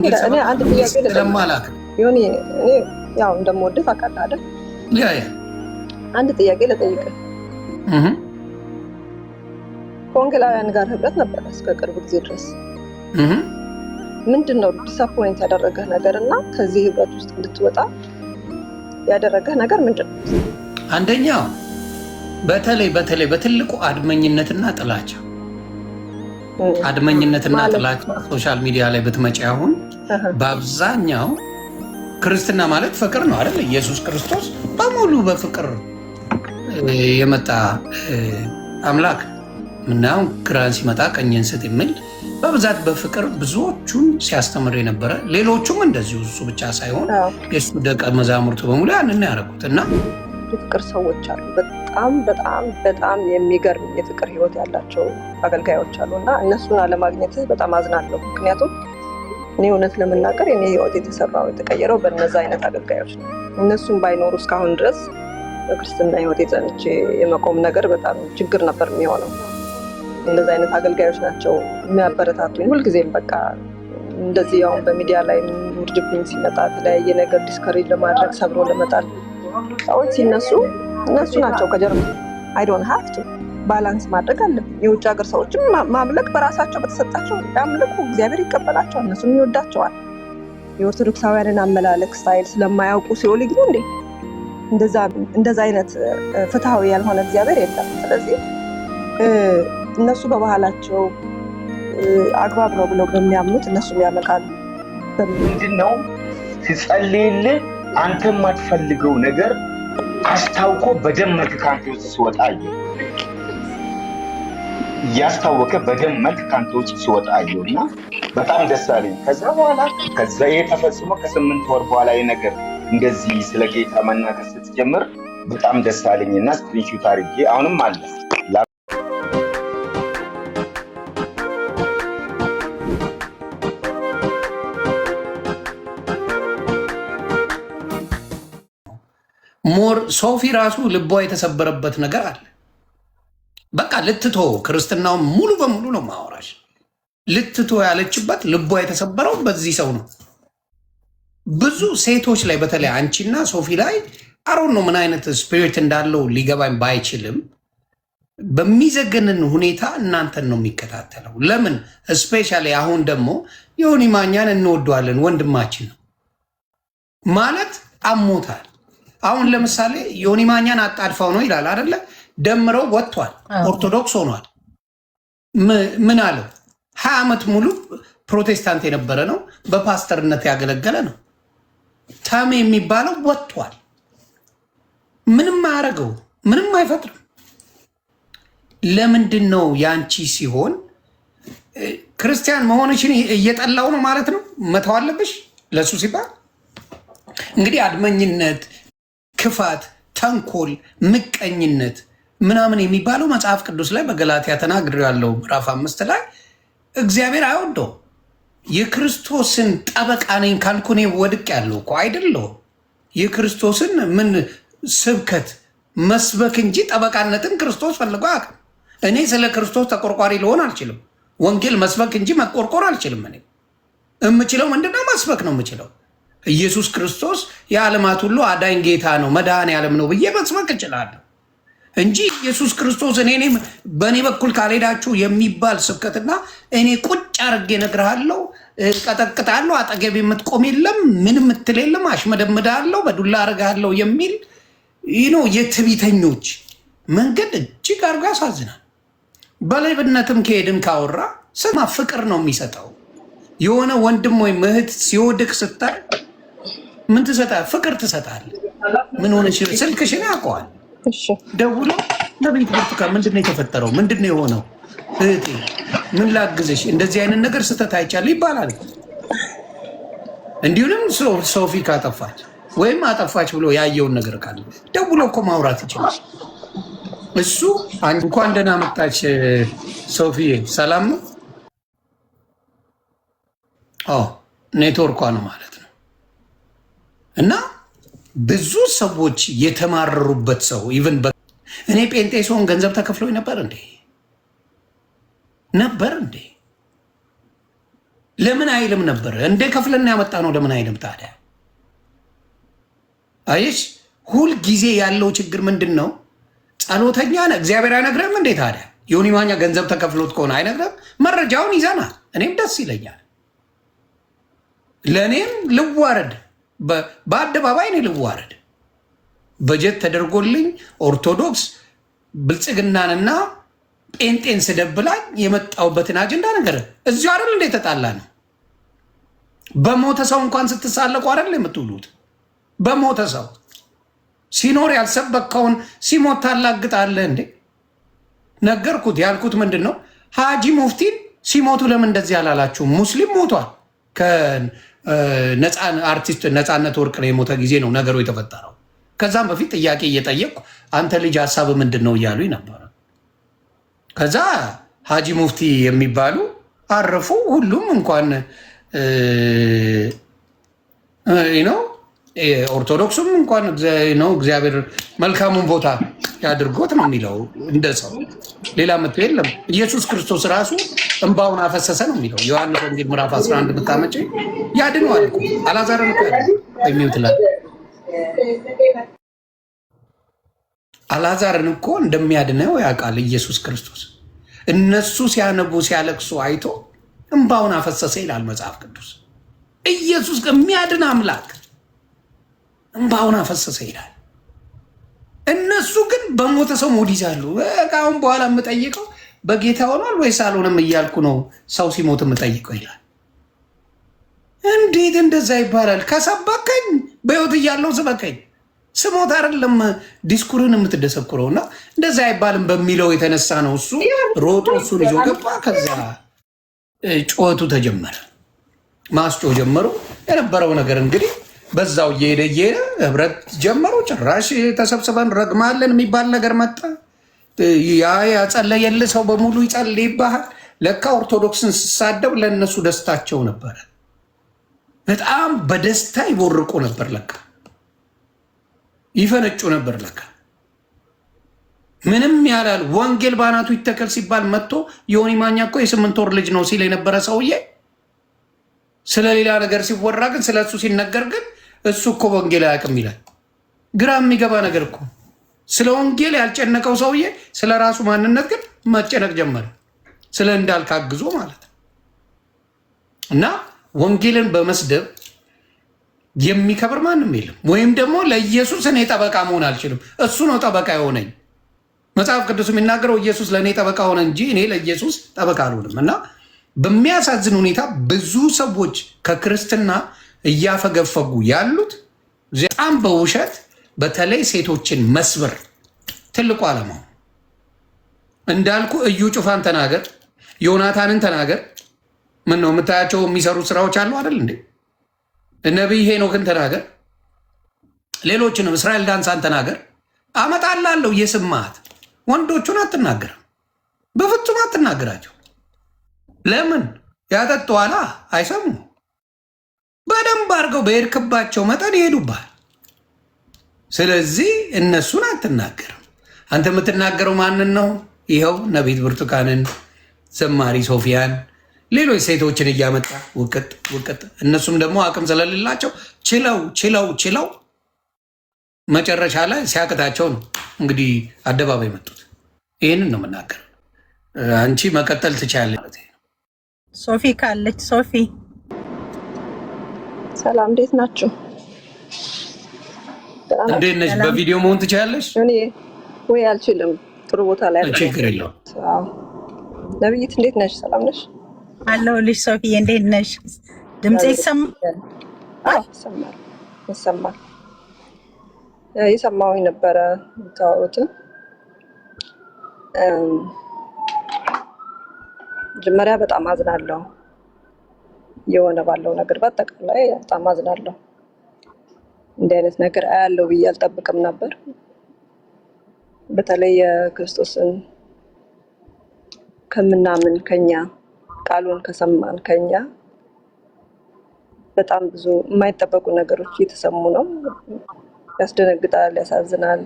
እኔ አንድ ጥያቄ ለማላክ ይሁን እኔ ያው እንደምወድህ ታውቃለህ አይደል? ያ አንድ ጥያቄ ልጠይቅህ። ከወንጌላውያን ጋር ህብረት ነበር እስከ ቅርብ ጊዜ ድረስ። ምንድነው ዲስአፖይንት ያደረገህ ነገር እና ከዚህ ህብረት ውስጥ እንድትወጣ ያደረገህ ነገር ምንድነው? አንደኛው በተለይ በትልቁ አድመኝነትና ጥላቻ ጥላቻ ሶሻል ሚዲያ ላይ ብትመጪ አሁን በአብዛኛው ክርስትና ማለት ፍቅር ነው አይደል? ኢየሱስ ክርስቶስ በሙሉ በፍቅር የመጣ አምላክ ምናምን ግራን ሲመጣ ቀኝን ስጥ የሚል በብዛት በፍቅር ብዙዎቹን ሲያስተምር የነበረ ሌሎቹም እንደዚሁ እሱ ብቻ ሳይሆን የሱ ደቀ መዛሙርቱ በሙሉ ያንን ያደረጉት እና የፍቅር ሰዎች አሉ። በጣም የሚገርም የፍቅር ህይወት ያላቸው አገልጋዮች አሉ እና እነሱን አለማግኘት በጣም አዝናለሁ። ምክንያቱም እኔ እውነት ለመናገር የኔ ህይወት የተሰራው የተቀየረው በእነዛ አይነት አገልጋዮች ነው። እነሱን ባይኖሩ እስካሁን ድረስ በክርስትና ህይወት የጸንቼ የመቆም ነገር በጣም ችግር ነበር የሚሆነው። እንደዛ አይነት አገልጋዮች ናቸው የሚያበረታቱኝ ሁልጊዜም። በቃ እንደዚህ አሁን በሚዲያ ላይ ውርጅብኝ ሲመጣ የተለያየ ነገር ዲስከሬጅ ለማድረግ ሰብሮ ለመጣል ሰዎች ሲነሱ እነሱ ናቸው ከጀርባ። አይ ዶንት ሃቭ ቱ ባላንስ ማድረግ አለብኝ። የውጭ ሀገር ሰዎችም ማምለክ በራሳቸው በተሰጣቸው ያምልኩ፣ እግዚአብሔር ይቀበላቸዋል፣ እነሱም ይወዳቸዋል። የኦርቶዶክሳውያንን አመላለክ ስታይል ስለማያውቁ ሲኦል ይግቡ እንዴ? እንደዛ አይነት ፍትሃዊ ያልሆነ እግዚአብሔር የለም። ስለዚህ እነሱ በባህላቸው አግባብ ነው ብለው በሚያምኑት እነሱም ያመልካሉ። ምንድነው ሲጸልይልህ አንተ የማትፈልገው ነገር አስታውቆ በደም መልክ ካንተ ውስጥ ሲወጣ እያስታወቀ በደም መልክ ካንተ ውስጥ ሲወጣ እና በጣም ደስ አለኝ። ከዛ በኋላ ይሄ ተፈጽሞ ከ8 ወር በኋላ ይሄ ነገር እንደዚህ ስለ ጌታ መናገር ስትጀምር በጣም ደስ አለኝ እና ስክሪንሾት አድርጌ አሁንም አለ ሞር ሶፊ ራሱ ልቧ የተሰበረበት ነገር አለ። በቃ ልትቶ ክርስትናውን ሙሉ በሙሉ ነው ማወራሽ። ልትቶ ያለችበት ልቧ የተሰበረው በዚህ ሰው ነው። ብዙ ሴቶች ላይ በተለይ አንቺና ሶፊ ላይ አሮን ነው ምን አይነት ስፒሪት እንዳለው ሊገባኝ ባይችልም በሚዘገንን ሁኔታ እናንተን ነው የሚከታተለው። ለምን ስፔሻሊ አሁን ደግሞ ዮኒ ማኛን እንወደዋለን፣ ወንድማችን ነው ማለት አሞታል። አሁን ለምሳሌ ዮኒ ማኛን አጣድፈው ነው ይላል አይደለ? ደምረው ወጥቷል፣ ኦርቶዶክስ ሆኗል። ምን አለው? 20 ዓመት ሙሉ ፕሮቴስታንት የነበረ ነው፣ በፓስተርነት ያገለገለ ነው። ተሜ የሚባለው ወጥቷል። ምንም አያደርገው፣ ምንም አይፈጥርም። ለምንድን ነው ያንቺ ሲሆን ክርስቲያን መሆንሽን እየጠላው ነው ማለት ነው? መተው አለብሽ ለሱ ሲባል። እንግዲህ አድመኝነት፣ ክፋት፣ ተንኮል፣ ምቀኝነት ምናምን የሚባለው መጽሐፍ ቅዱስ ላይ በገላትያ ተናግሬው ያለው ምዕራፍ 5 ላይ እግዚአብሔር አይወደው። የክርስቶስን ጠበቃ ነኝ ካልኩ እኔ ወድቅ ያለው እኮ አይደለሁም። የክርስቶስን ምን ስብከት መስበክ እንጂ ጠበቃነትን ክርስቶስ ፈልጎ አያውቅም። እኔ ስለ ክርስቶስ ተቆርቋሪ ልሆን አልችልም። ወንጌል መስበክ እንጂ መቆርቆር አልችልም። እኔ የምችለው ምንድነው? መስበክ ነው የምችለው። ኢየሱስ ክርስቶስ የዓለማት ሁሉ አዳኝ ጌታ ነው፣ መድኃኔዓለም ነው ብዬ መስበክ እችላለሁ እንጂ ኢየሱስ ክርስቶስ እኔ በእኔ በኩል ካልሄዳችሁ የሚባል ስብከትና እኔ ቁጭ አድርጌ እነግርሃለሁ፣ ቀጠቅጣለሁ፣ አጠገብ የምትቆም የለም፣ ምን ምትል የለም፣ አሽመደምዳለሁ፣ በዱላ አርጋለሁ የሚል ነው የትዕቢተኞች መንገድ። እጅግ አድርጎ ያሳዝናል። በሌብነትም ከሄድን ካወራ ስማ፣ ፍቅር ነው የሚሰጠው። የሆነ ወንድም ወይም እህት ሲወድቅ ስታይ ምን ትሰጣለህ? ፍቅር ትሰጣለህ። ምን ሆነሽ? ስልክሽን ያውቀዋል። ደውሎ ለቤት ብርቱካን ምንድነው የተፈጠረው? ምንድነው የሆነው? እህቴ ምን ላግዝሽ? እንደዚህ አይነት ነገር ስተት አይቻለሁ ይባላል። እንዲሁም ሶፊ ካጠፋች ወይም አጠፋች ብሎ ያየውን ነገር ካለ ደውሎ እኮ ማውራት ይችላል። እሱ እንኳን ደህና መጣች ሶፊዬ፣ ሰላም ነው? ኔትወርኳ ነው ማለት ነው። እና ብዙ ሰዎች የተማረሩበት ሰው ኢቨን እኔ ጴንጤ ሲሆን ገንዘብ ተከፍሎኝ ነበር እንዴ? ለምን አይልም ነበር? እንደ ከፍለና ያመጣ ነው። ለምን አይልም ታዲያ? አይሽ ሁል ጊዜ ያለው ችግር ምንድን ነው? ጸሎተኛ ነህ እግዚአብሔር አይነግረም እንዴ ታዲያ? ዮኒ ማኛ ገንዘብ ተከፍሎት ከሆነ አይነግረም? መረጃውን ይዘናል። እኔም ደስ ይለኛል። ለእኔም ልዋረድ፣ በአደባባይ እኔ ልዋረድ። በጀት ተደርጎልኝ ኦርቶዶክስ ብልጽግናንና ጴንጤን ስደብላኝ የመጣሁበትን አጀንዳ ነገር እዚሁ አይደል እንዴ ተጣላ ነው። በሞተ ሰው እንኳን ስትሳለቁ አይደል የምትውሉት? በሞተ ሰው ሲኖር ያልሰበከውን ሲሞት ታላግጣለህ እንዴ? ነገርኩት። ያልኩት ምንድን ነው? ሀጂ ሙፍቲን ሲሞቱ ለምን እንደዚህ አላላችሁ? ሙስሊም ሞቷል። አርቲስት ነፃነት ወርቅ ነው የሞተ ጊዜ ነው ነገሩ የተፈጠረው። ከዛም በፊት ጥያቄ እየጠየቅኩ አንተ ልጅ ሀሳብ ምንድን ነው እያሉ ነበረ። ከዛ ሀጂ ሙፍቲ የሚባሉ አረፉ። ሁሉም እንኳን ነው ኦርቶዶክሱም እንኳን ነው እግዚአብሔር መልካሙን ቦታ ያድርጎት ነው የሚለው እንደ ሰው። ሌላ መቶ የለም። ኢየሱስ ክርስቶስ ራሱ እንባውን አፈሰሰ ነው የሚለው ዮሐንስ ወንጌል ምዕራፍ 11 ብታመጪ ያድነዋል እኮ አልዓዛርን እኮ የሚውትላል አልዓዛርን እኮ እንደሚያድነው ያውቃል ኢየሱስ ክርስቶስ። እነሱ ሲያነቡ ሲያለቅሱ አይቶ እንባውን አፈሰሰ ይላል መጽሐፍ ቅዱስ። ኢየሱስ የሚያድን አምላክ እንባውን አፈሰሰ ይላል። እነሱ ግን በሞተ ሰው ሙድ ይዛሉ። አሁን በኋላ የምጠይቀው በጌታ ሆኗል ወይስ አልሆነም እያልኩ ነው ሰው ሲሞት የምጠይቀው ይላል። እንዴት እንደዛ ይባላል? ከሰበከኝ በሕይወት እያለው ስበከኝ፣ ስሞት አይደለም ዲስኩርን የምትደሰኩረው። እና እንደዛ አይባልም በሚለው የተነሳ ነው እሱ ሮጦ እሱን ይዞ ገባ። ከዛ ጩኸቱ ተጀመረ፣ ማስጮ ጀመሩ። የነበረው ነገር እንግዲህ በዛው እየሄደ ህብረት ጀመሩ። ጭራሽ ተሰብስበን ረግማለን የሚባል ነገር መጣ። ያጸለየል ሰው በሙሉ ይጸልይብሃል። ለካ ኦርቶዶክስን ስሳደብ ለእነሱ ደስታቸው ነበረ። በጣም በደስታ ይቦርቁ ነበር። ለካ ይፈነጩ ነበር። ለካ ምንም ያላል። ወንጌል ባናቱ ይተከል ሲባል መጥቶ ዮኒ ማኛ እኮ የ8 ወር ልጅ ነው ሲል የነበረ ሰውዬ ስለሌላ ነገር ሲወራ ግን ስለ እሱ ሲነገር ግን እሱ እኮ ወንጌል አያውቅም ይላል። ግራ የሚገባ ነገር እኮ። ስለ ወንጌል ያልጨነቀው ሰውዬ ስለ ራሱ ማንነት ግን መጨነቅ ጀመረ። ስለ እንዳልካግዞ ማለት እና ወንጌልን በመስደብ የሚከብር ማንም የለም። ወይም ደግሞ ለኢየሱስ እኔ ጠበቃ መሆን አልችልም፣ እሱ ነው ጠበቃ የሆነኝ። መጽሐፍ ቅዱስ የሚናገረው ኢየሱስ ለእኔ ጠበቃ ሆነ እንጂ እኔ ለኢየሱስ ጠበቃ አልሆንም። እና በሚያሳዝን ሁኔታ ብዙ ሰዎች ከክርስትና እያፈገፈጉ ያሉት በጣም በውሸት በተለይ ሴቶችን መስበር ትልቁ ዓላማው። እንዳልኩ እዩ ጩፋን ተናገር፣ ዮናታንን ተናገር። ምን ነው የምታያቸው የሚሰሩ ስራዎች አሉ አይደል እንዴ? ነቢይ ሄኖክን ተናገር፣ ሌሎችንም እስራኤል ዳንሳን ተናገር። አመጣላለሁ የስማት ወንዶቹን አትናገርም፣ በፍጹም አትናገራቸው። ለምን ያጠጠዋላ? አይሰሙ። በደንብ አድርገው በሄድክባቸው መጠን ይሄዱባል። ስለዚህ እነሱን አትናገርም። አንተ የምትናገረው ማንን ነው? ይኸው ነቢት ብርቱካንን፣ ዘማሪ ሶፊያን፣ ሌሎች ሴቶችን እያመጣ ውቅጥ ውቅጥ። እነሱም ደግሞ አቅም ስለሌላቸው ችለው መጨረሻ ላይ ሲያቅታቸው ነው እንግዲህ አደባባይ መጡት። ይህንን ነው የምናገረው። አንቺ መቀጠል ትችያለሽ ማለት ነው። ሶፊ ካለች ሶፊ ሰላም፣ እንዴት ናችሁ? እንዴት ነሽ? በቪዲዮ መሆን ትችያለሽ? እኔ ወይ አልችልም። ጥሩ ቦታ ላይ ችግር የለውም። ነብይት እንዴት ነሽ? ሰላም ነሽ? አለሁልሽ። ሶፊ እንዴት ነሽ? ድምጽ ይሰማል? ይሰማል። የሰማሁኝ ነበረ የምታወሩትን። መጀመሪያ በጣም አዝናለሁ የሆነ ባለው ነገር፣ በአጠቃላይ በጣም አዝናለሁ። እንዲህ አይነት ነገር አያለው ብዬ አልጠብቅም ነበር። በተለይ የክርስቶስን ከምናምን ከኛ ቃሉን ከሰማን ከኛ በጣም ብዙ የማይጠበቁ ነገሮች እየተሰሙ ነው። ያስደነግጣል፣ ያሳዝናል።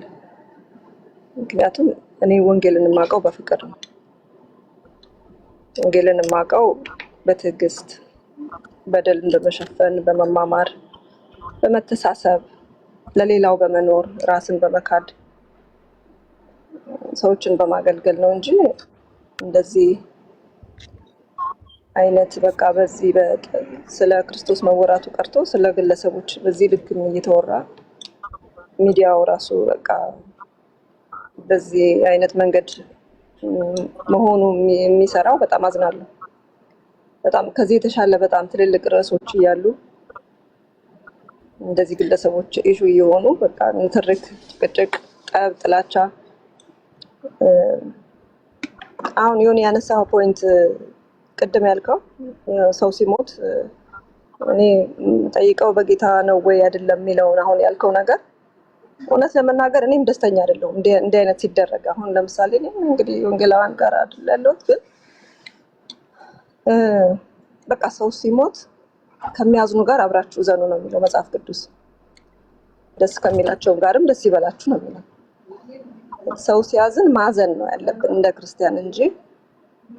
ምክንያቱም እኔ ወንጌልን የማውቀው በፍቅር ነው። ወንጌልን የማውቀው በትዕግስት በደልን በመሸፈን በመማማር በመተሳሰብ ለሌላው በመኖር ራስን በመካድ ሰዎችን በማገልገል ነው እንጂ እንደዚህ አይነት በቃ በዚህ ስለ ክርስቶስ መወራቱ ቀርቶ ስለ ግለሰቦች በዚህ ልክ እየተወራ ሚዲያው ራሱ በቃ በዚህ አይነት መንገድ መሆኑ የሚሰራው በጣም አዝናለሁ። በጣም ከዚህ የተሻለ በጣም ትልልቅ ርዕሶች እያሉ እንደዚህ ግለሰቦች ኢሹ እየሆኑ በቃ ንትርክ፣ ጭቅጭቅ፣ ጠብ፣ ጥላቻ አሁን የሆነ ያነሳው ፖይንት ቅድም ያልከው ሰው ሲሞት እኔ ጠይቀው በጌታ ነው ወይ አይደለም የሚለውን አሁን ያልከው ነገር እውነት ለመናገር እኔም ደስተኛ አይደለሁም እንዲህ አይነት ሲደረግ። አሁን ለምሳሌ እንግዲህ ወንጌላውያን ጋር አይደል ያለሁት፣ ግን በቃ ሰው ሲሞት ከሚያዝኑ ጋር አብራችሁ ዘኑ ነው የሚለው መጽሐፍ ቅዱስ። ደስ ከሚላቸው ጋርም ደስ ይበላችሁ ነው የሚለው። ሰው ሲያዝን ማዘን ነው ያለብን እንደ ክርስቲያን እንጂ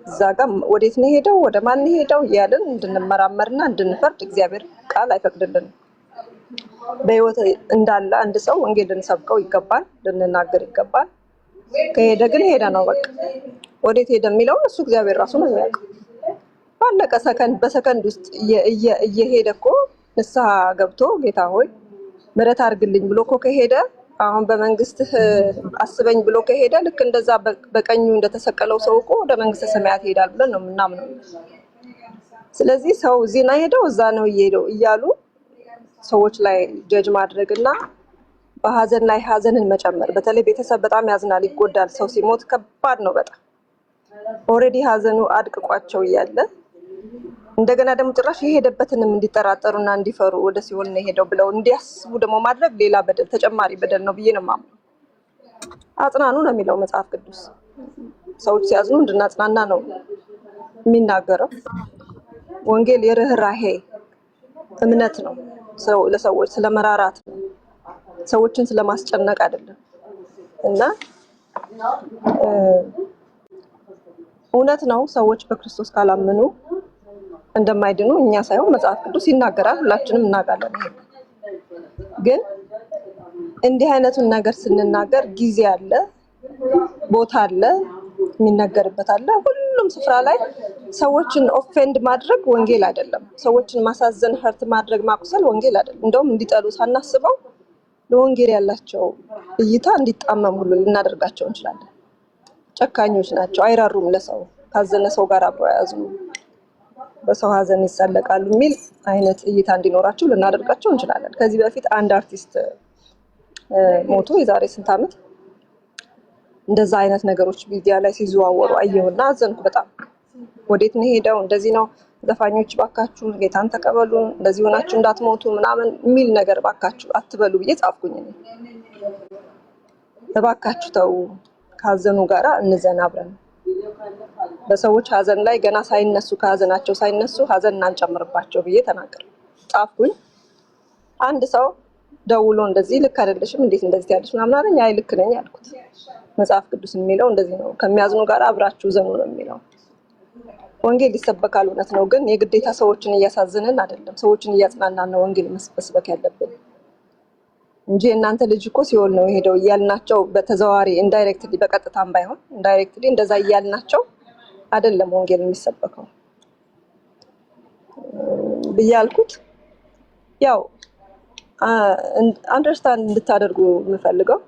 እዛ ጋር ወዴት ነው ሄደው ወደ ማን ሄደው እያልን እንድንመራመርና እንድንፈርድ እግዚአብሔር ቃል አይፈቅድልንም። በህይወት እንዳለ አንድ ሰው ወንጌል ልንሰብከው ይገባል፣ ልንናገር ይገባል። ከሄደ ግን ሄደ ነው በቃ። ወዴት ሄደ የሚለውን እሱ እግዚአብሔር ራሱ ነው የሚያውቀው። ባለቀ ሰከንድ በሰከንድ ውስጥ እየሄደ እኮ ንስሐ ገብቶ ጌታ ሆይ ምሕረት አድርግልኝ ብሎ እኮ ከሄደ አሁን በመንግስትህ አስበኝ ብሎ ከሄደ ልክ እንደዛ በቀኙ እንደተሰቀለው ሰው እኮ ወደ መንግስተ ሰማያት ይሄዳል ብለን ነው የምናምነው። ስለዚህ ሰው እዚህ ነው ሄደው እዛ ነው እየሄደው እያሉ ሰዎች ላይ ጀጅ ማድረግና በሀዘን ላይ ሀዘንን መጨመር። በተለይ ቤተሰብ በጣም ያዝናል፣ ይጎዳል። ሰው ሲሞት ከባድ ነው በጣም። ኦልሬዲ ሀዘኑ አድቅቋቸው እያለ እንደገና ደግሞ ጭራሽ የሄደበትንም እንዲጠራጠሩና እንዲፈሩ ወደ ሲኦል ነው የሄደው ብለው እንዲያስቡ ደግሞ ማድረግ ሌላ በደል፣ ተጨማሪ በደል ነው ብዬ ነው የማምነው። አጽናኑ ነው የሚለው መጽሐፍ ቅዱስ። ሰዎች ሲያዝኑ እንድናጽናና ነው የሚናገረው። ወንጌል የርህራሄ እምነት ነው። ሰው ለሰዎች ስለመራራት ነው፣ ሰዎችን ስለማስጨነቅ አይደለም። እና እውነት ነው ሰዎች በክርስቶስ ካላመኑ እንደማይድኑ እኛ ሳይሆን መጽሐፍ ቅዱስ ይናገራል፣ ሁላችንም እናውቃለን። ግን እንዲህ አይነቱን ነገር ስንናገር ጊዜ አለ፣ ቦታ አለ፣ የሚነገርበት አለ። ሁሉም ስፍራ ላይ ሰዎችን ኦፌንድ ማድረግ ወንጌል አይደለም። ሰዎችን ማሳዘን፣ ህርት ማድረግ፣ ማቁሰል ወንጌል አይደለም። እንደውም እንዲጠሉ ሳናስበው ለወንጌል ያላቸው እይታ እንዲጣመም ሁሉ ልናደርጋቸው እንችላለን። ጨካኞች ናቸው፣ አይራሩም ለሰው። ካዘነ ሰው ጋር አብረው ያዝኑ፣ በሰው ሀዘን ይሳለቃሉ የሚል አይነት እይታ እንዲኖራቸው ልናደርጋቸው እንችላለን። ከዚህ በፊት አንድ አርቲስት ሞቶ የዛሬ ስንት ዓመት እንደዛ አይነት ነገሮች ሚዲያ ላይ ሲዘዋወሩ አየሁና አዘንኩ በጣም። ወዴት ነው ሄደው? እንደዚህ ነው ዘፋኞች ባካችሁ ጌታን ተቀበሉ፣ እንደዚህ ሆናችሁ እንዳትሞቱ ምናምን የሚል ነገር ባካችሁ አትበሉ ብዬ ጻፍኩኝ። እባካችሁ ተው፣ ካዘኑ ጋራ እንዘን አብረን። በሰዎች ሀዘን ላይ ገና ሳይነሱ ከሀዘናቸው ሳይነሱ ሀዘን እናንጨምርባቸው ብዬ ተናገር ጻፍኩኝ። አንድ ሰው ደውሎ እንደዚህ ልክ አይደለሽም፣ እንዴት እንደዚህ ያለሽ ምናምን አለኝ። አይ ልክ ነኝ አልኩት። መጽሐፍ ቅዱስ የሚለው እንደዚህ ነው፣ ከሚያዝኑ ጋር አብራችሁ ዘኑ ነው የሚለው። ወንጌል ይሰበካል፣ እውነት ነው። ግን የግዴታ ሰዎችን እያሳዝንን አይደለም፣ ሰዎችን እያጽናናን ነው ወንጌል መስበክ ያለብን እንጂ እናንተ ልጅ እኮ ሲኦል ነው የሄደው እያልናቸው በተዘዋዋሪ ኢንዳይሬክትሊ፣ በቀጥታም ባይሆን ኢንዳይሬክትሊ እንደዛ እያልናቸው አይደለም ወንጌል የሚሰበከው ብያልኩት። ያው አንደርስታንድ እንድታደርጉ የምፈልገው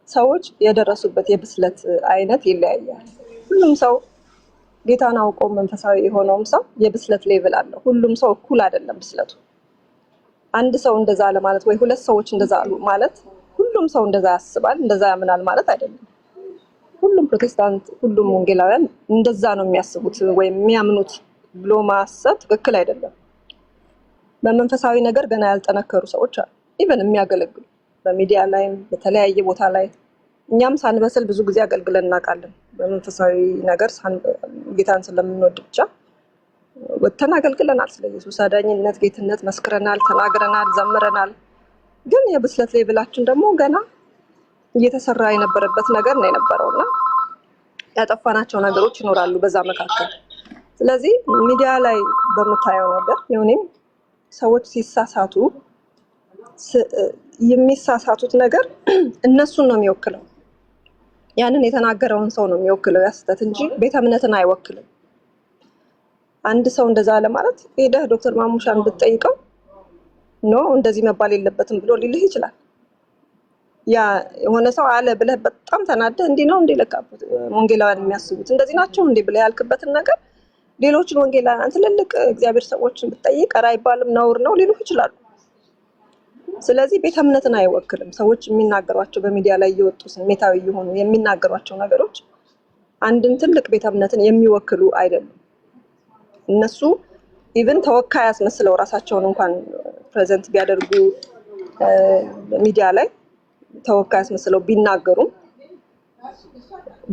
ሰዎች የደረሱበት የብስለት አይነት ይለያያል። ሁሉም ሰው ጌታን አውቆ መንፈሳዊ የሆነውም ሰው የብስለት ሌቭል አለው። ሁሉም ሰው እኩል አይደለም ብስለቱ። አንድ ሰው እንደዛ አለ ማለት ወይ ሁለት ሰዎች እንደዛ አሉ ማለት ሁሉም ሰው እንደዛ ያስባል እንደዛ ያምናል ማለት አይደለም። ሁሉም ፕሮቴስታንት፣ ሁሉም ወንጌላውያን እንደዛ ነው የሚያስቡት ወይም የሚያምኑት ብሎ ማሰብ ትክክል አይደለም። በመንፈሳዊ ነገር ገና ያልጠነከሩ ሰዎች አሉ፣ ኢቨን የሚያገለግሉ በሚዲያ ላይም በተለያየ ቦታ ላይ። እኛም ሳንበስል ብዙ ጊዜ አገልግለን እናውቃለን። በመንፈሳዊ ነገር ጌታን ስለምንወድ ብቻ ወጥተን አገልግለናል። ስለ ኢየሱስ አዳኝነት፣ ጌትነት መስክረናል፣ ተናግረናል፣ ዘምረናል። ግን የብስለት ሌቭላችን ደግሞ ገና እየተሰራ የነበረበት ነገር ነው የነበረውና ያጠፋናቸው ነገሮች ይኖራሉ በዛ መካከል። ስለዚህ ሚዲያ ላይ በምታየው ነገር የሆነም ሰዎች ሲሳሳቱ የሚሳሳቱት ነገር እነሱን ነው የሚወክለው። ያንን የተናገረውን ሰው ነው የሚወክለው ያ ስህተት እንጂ ቤተ እምነትን አይወክልም። አንድ ሰው እንደዛ አለ ማለት ሄደህ ዶክተር ማሙሻን ብትጠይቀው ኖ እንደዚህ መባል የለበትም ብሎ ሊልህ ይችላል። ያ የሆነ ሰው አለ ብለህ በጣም ተናደህ እንዲህ ነው እንዴ ለካ ወንጌላውያን የሚያስቡት እንደዚህ ናቸው እንዴ ብለህ ያልክበትን ነገር ሌሎችን ወንጌላውያን ትልልቅ እግዚአብሔር ሰዎችን ብትጠይቅ ኧረ አይባልም ነውር ነው ሊሉህ ይችላሉ። ስለዚህ ቤተ እምነትን አይወክልም። ሰዎች የሚናገሯቸው በሚዲያ ላይ እየወጡ ስሜታዊ የሆኑ የሚናገሯቸው ነገሮች አንድን ትልቅ ቤተ እምነትን የሚወክሉ አይደሉም። እነሱ ኢቭን ተወካይ አስመስለው ራሳቸውን እንኳን ፕሬዘንት ቢያደርጉ ሚዲያ ላይ ተወካይ አስመስለው ቢናገሩም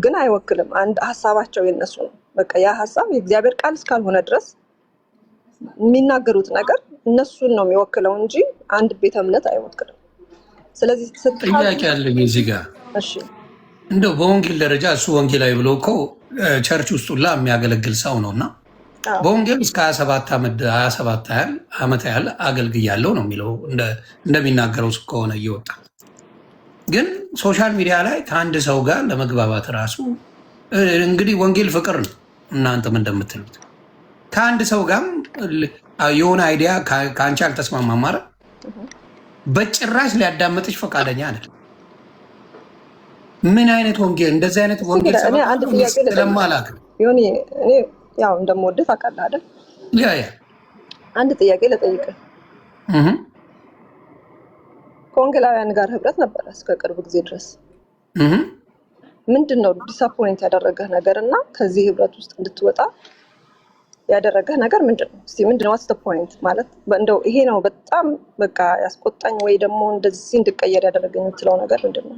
ግን አይወክልም። አንድ ሀሳባቸው የነሱ ነው። በቃ ያ ሀሳብ የእግዚአብሔር ቃል እስካልሆነ ድረስ የሚናገሩት ነገር እነሱን ነው የሚወክለው እንጂ አንድ ቤተ እምነት አይወክልም። ስለዚህ ጥያቄ አለኝ እዚህ ጋር። እሺ እንደው በወንጌል ደረጃ እሱ ወንጌላዊ ብሎ እኮ ቸርች ውስጥ ሁላ የሚያገለግል ሰው ነውና በወንጌል እስከ 27 ዓመት ያህል አገልግያለሁ ነው የሚለው እንደሚናገረው ከሆነ እየወጣ ግን ሶሻል ሚዲያ ላይ ከአንድ ሰው ጋር ለመግባባት ራሱ እንግዲህ ወንጌል ፍቅር ነው። እናንተም እንደምትሉት ከአንድ ሰው ጋር የሆነ አይዲያ ከአንቺ አልተስማማም ማለት በጭራሽ ሊያዳምጥሽ ፈቃደኛ አይደል። ምን አይነት ወንጌል እንደዚህ አይነት ወንጌል ስለማላክ እኔ ያው እንደምወድህ ታውቃለህ አይደል? ያ አንድ ጥያቄ ልጠይቅህ። ከወንጌላውያን ጋር ህብረት ነበረ እስከ ቅርብ ጊዜ ድረስ። ምንድን ነው ዲስአፖይንት ያደረገህ ነገር እና ከዚህ ህብረት ውስጥ እንድትወጣ ያደረገህ ነገር ምንድን ነው? እስቲ ምንድን ነው ዋትስ ዘ ፖይንት ማለት እንደው ይሄ ነው በጣም በቃ ያስቆጣኝ ወይ ደግሞ እንደዚህ እንድቀየር ያደረገኝ የምትለው ነገር ምንድን ነው?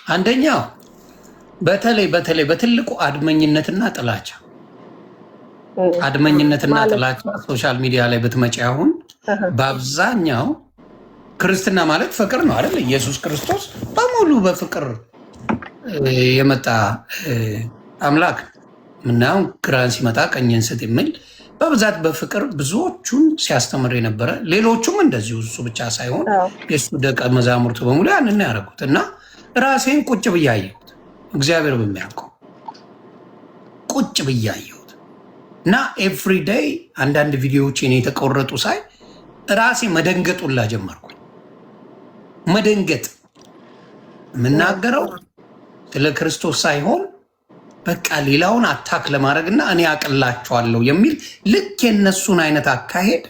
አንደኛው በተለይ በትልቁ አድመኝነትና ጥላቻ ጥላቻ ሶሻል ሚዲያ ላይ ብትመጪ አሁን በአብዛኛው ክርስትና ማለት ፍቅር ነው አይደል? ኢየሱስ ክርስቶስ በሙሉ በፍቅር የመጣ አምላክ ምናምን ግራን ሲመጣ ቀኝን ስጥ የሚል በብዛት በፍቅር ብዙዎቹን ሲያስተምር የነበረ ሌሎቹም እንደዚሁ እሱ ብቻ ሳይሆን የእሱ ደቀ መዛሙርቱ በሙሉ ያንን ያደረጉት እና ራሴን ቁጭ ብያየሁት እግዚአብሔር በሚያውቀው ቁጭ ብያየሁት እና ኤቭሪዴይ አንዳንድ ቪዲዮዎችን የተቆረጡ ሳይ ራሴ መደንገጡላ ጀመርኩ። መደንገጥ የምናገረው ስለ ክርስቶስ ሳይሆን በቃ ሌላውን አታክ ለማድረግና እኔ አቅላቸዋለሁ የሚል ልክ የነሱን አይነት አካሄድ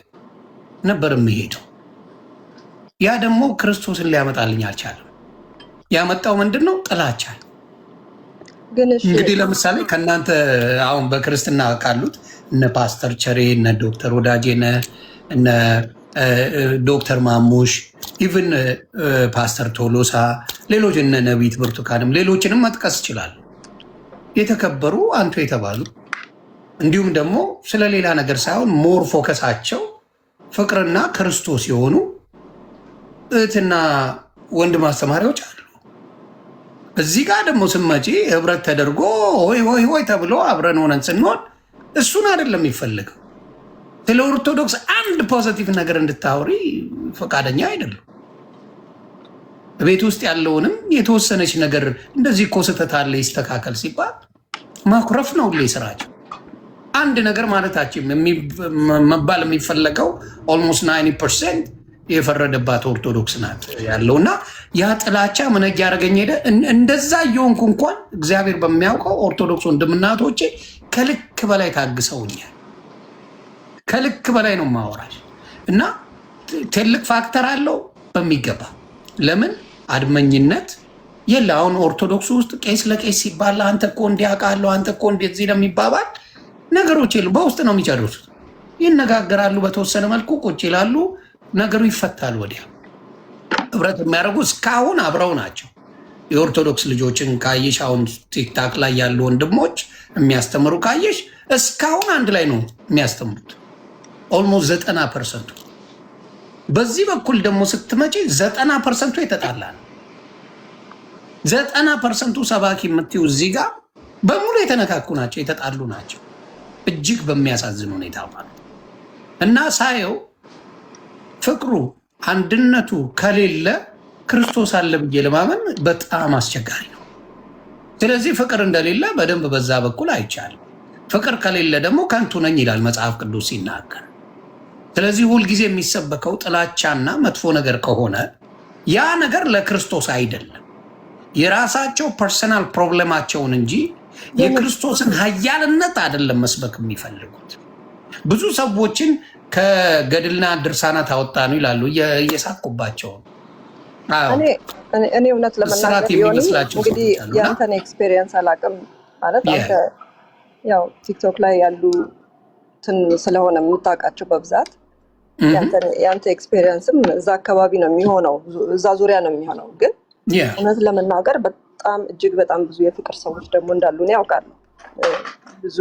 ነበር የሚሄደው። ያ ደግሞ ክርስቶስን ሊያመጣልኝ አልቻለም። ያመጣው ምንድን ነው? ጥላቻ። እንግዲህ ለምሳሌ ከእናንተ አሁን በክርስትና ካሉት እነ ፓስተር ቸሬ፣ እነ ዶክተር ወዳጄነ፣ እነ ዶክተር ማሙሽ፣ ኢቭን ፓስተር ቶሎሳ፣ ሌሎች እነ ነቢት ብርቱካንም ሌሎችንም መጥቀስ ይችላሉ። የተከበሩ አንቱ የተባሉ እንዲሁም ደግሞ ስለሌላ ነገር ሳይሆን ሞር ፎከሳቸው ፍቅርና ክርስቶስ የሆኑ እህትና ወንድም አስተማሪዎች አሉ። እዚህ ጋር ደግሞ ስመጪ ህብረት ተደርጎ ሆይ ተብሎ አብረን ሆነን ስንሆን እሱን አይደለም የሚፈልገው። ስለ ኦርቶዶክስ አንድ ፖዘቲቭ ነገር እንድታወሪ ፈቃደኛ አይደለም። ቤት ውስጥ ያለውንም የተወሰነች ነገር እንደዚህ እኮ ስህተት አለ ይስተካከል ሲባል ማኩረፍ ነው ሁሌ ስራቸው። አንድ ነገር ማለታችን መባል የሚፈለገው ኦልሞስት 90% የፈረደባት ኦርቶዶክስ ናት ያለው እና ያ ጥላቻ ምን ያደረገኝ ሄደ። እንደዛ እየሆንኩ እንኳን እግዚአብሔር በሚያውቀው ኦርቶዶክስ ወንድምናቶቼ ከልክ በላይ ታግሰውኛል። ከልክ በላይ ነው ማወራሽ እና ትልቅ ፋክተር አለው በሚገባ ለምን አድመኝነት የለ። አሁን ኦርቶዶክስ ውስጥ ቄስ ለቄስ ሲባል አንተ እኮ እንዲያውቃለሁ አንተ እኮ እንደዚህ ነው የሚባባል ነገሮች የሉ። በውስጥ ነው የሚጨርሱት። ይነጋገራሉ፣ በተወሰነ መልኩ ቁጭ ይላሉ፣ ነገሩ ይፈታል። ወዲያ ህብረት የሚያደርጉ እስካሁን አብረው ናቸው። የኦርቶዶክስ ልጆችን ካየሽ አሁን ቲክታክ ላይ ያሉ ወንድሞች የሚያስተምሩ ካየሽ እስካሁን አንድ ላይ ነው የሚያስተምሩት ኦልሞስት 90%። በዚህ በኩል ደግሞ ስትመጪ 90% የተጣላ ነው። 90% ሰባኪ የምትይው እዚህ ጋር በሙሉ የተነካኩ ናቸው፣ የተጣሉ ናቸው። እጅግ በሚያሳዝን ሁኔታ ማለት እና ሳየው ፍቅሩ አንድነቱ ከሌለ ክርስቶስ አለ ብዬ ለማመን በጣም አስቸጋሪ ነው። ስለዚህ ፍቅር እንደሌለ በደንብ በዛ በኩል አይቻልም። ፍቅር ከሌለ ደግሞ ከንቱ ነኝ ይላል መጽሐፍ ቅዱስ ሲናገር። ስለዚህ ሁልጊዜ የሚሰበከው ጥላቻና መጥፎ ነገር ከሆነ ያ ነገር ለክርስቶስ አይደለም፣ የራሳቸው ፐርሰናል ፕሮብሌማቸውን እንጂ የክርስቶስን ኃያልነት አይደለም መስበክ የሚፈልጉት። ብዙ ሰዎችን ከገድልና ድርሳናት አወጣ ነው ይላሉ እየሳቁባቸው። እኔ እውነት ለመናገር ቢሆን እንግዲህ የአንተን ኤክስፔሪየንስ አላውቅም ማለት አንተ ያው ቲክቶክ ላይ ያሉትን ስለሆነ የምታውቃቸው በብዛት የአንተ ኤክስፔሪየንስም እዛ አካባቢ ነው የሚሆነው፣ እዛ ዙሪያ ነው የሚሆነው። ግን እውነት ለመናገር በጣም እጅግ በጣም ብዙ የፍቅር ሰዎች ደግሞ እንዳሉ ነው ያውቃሉ። ብዙ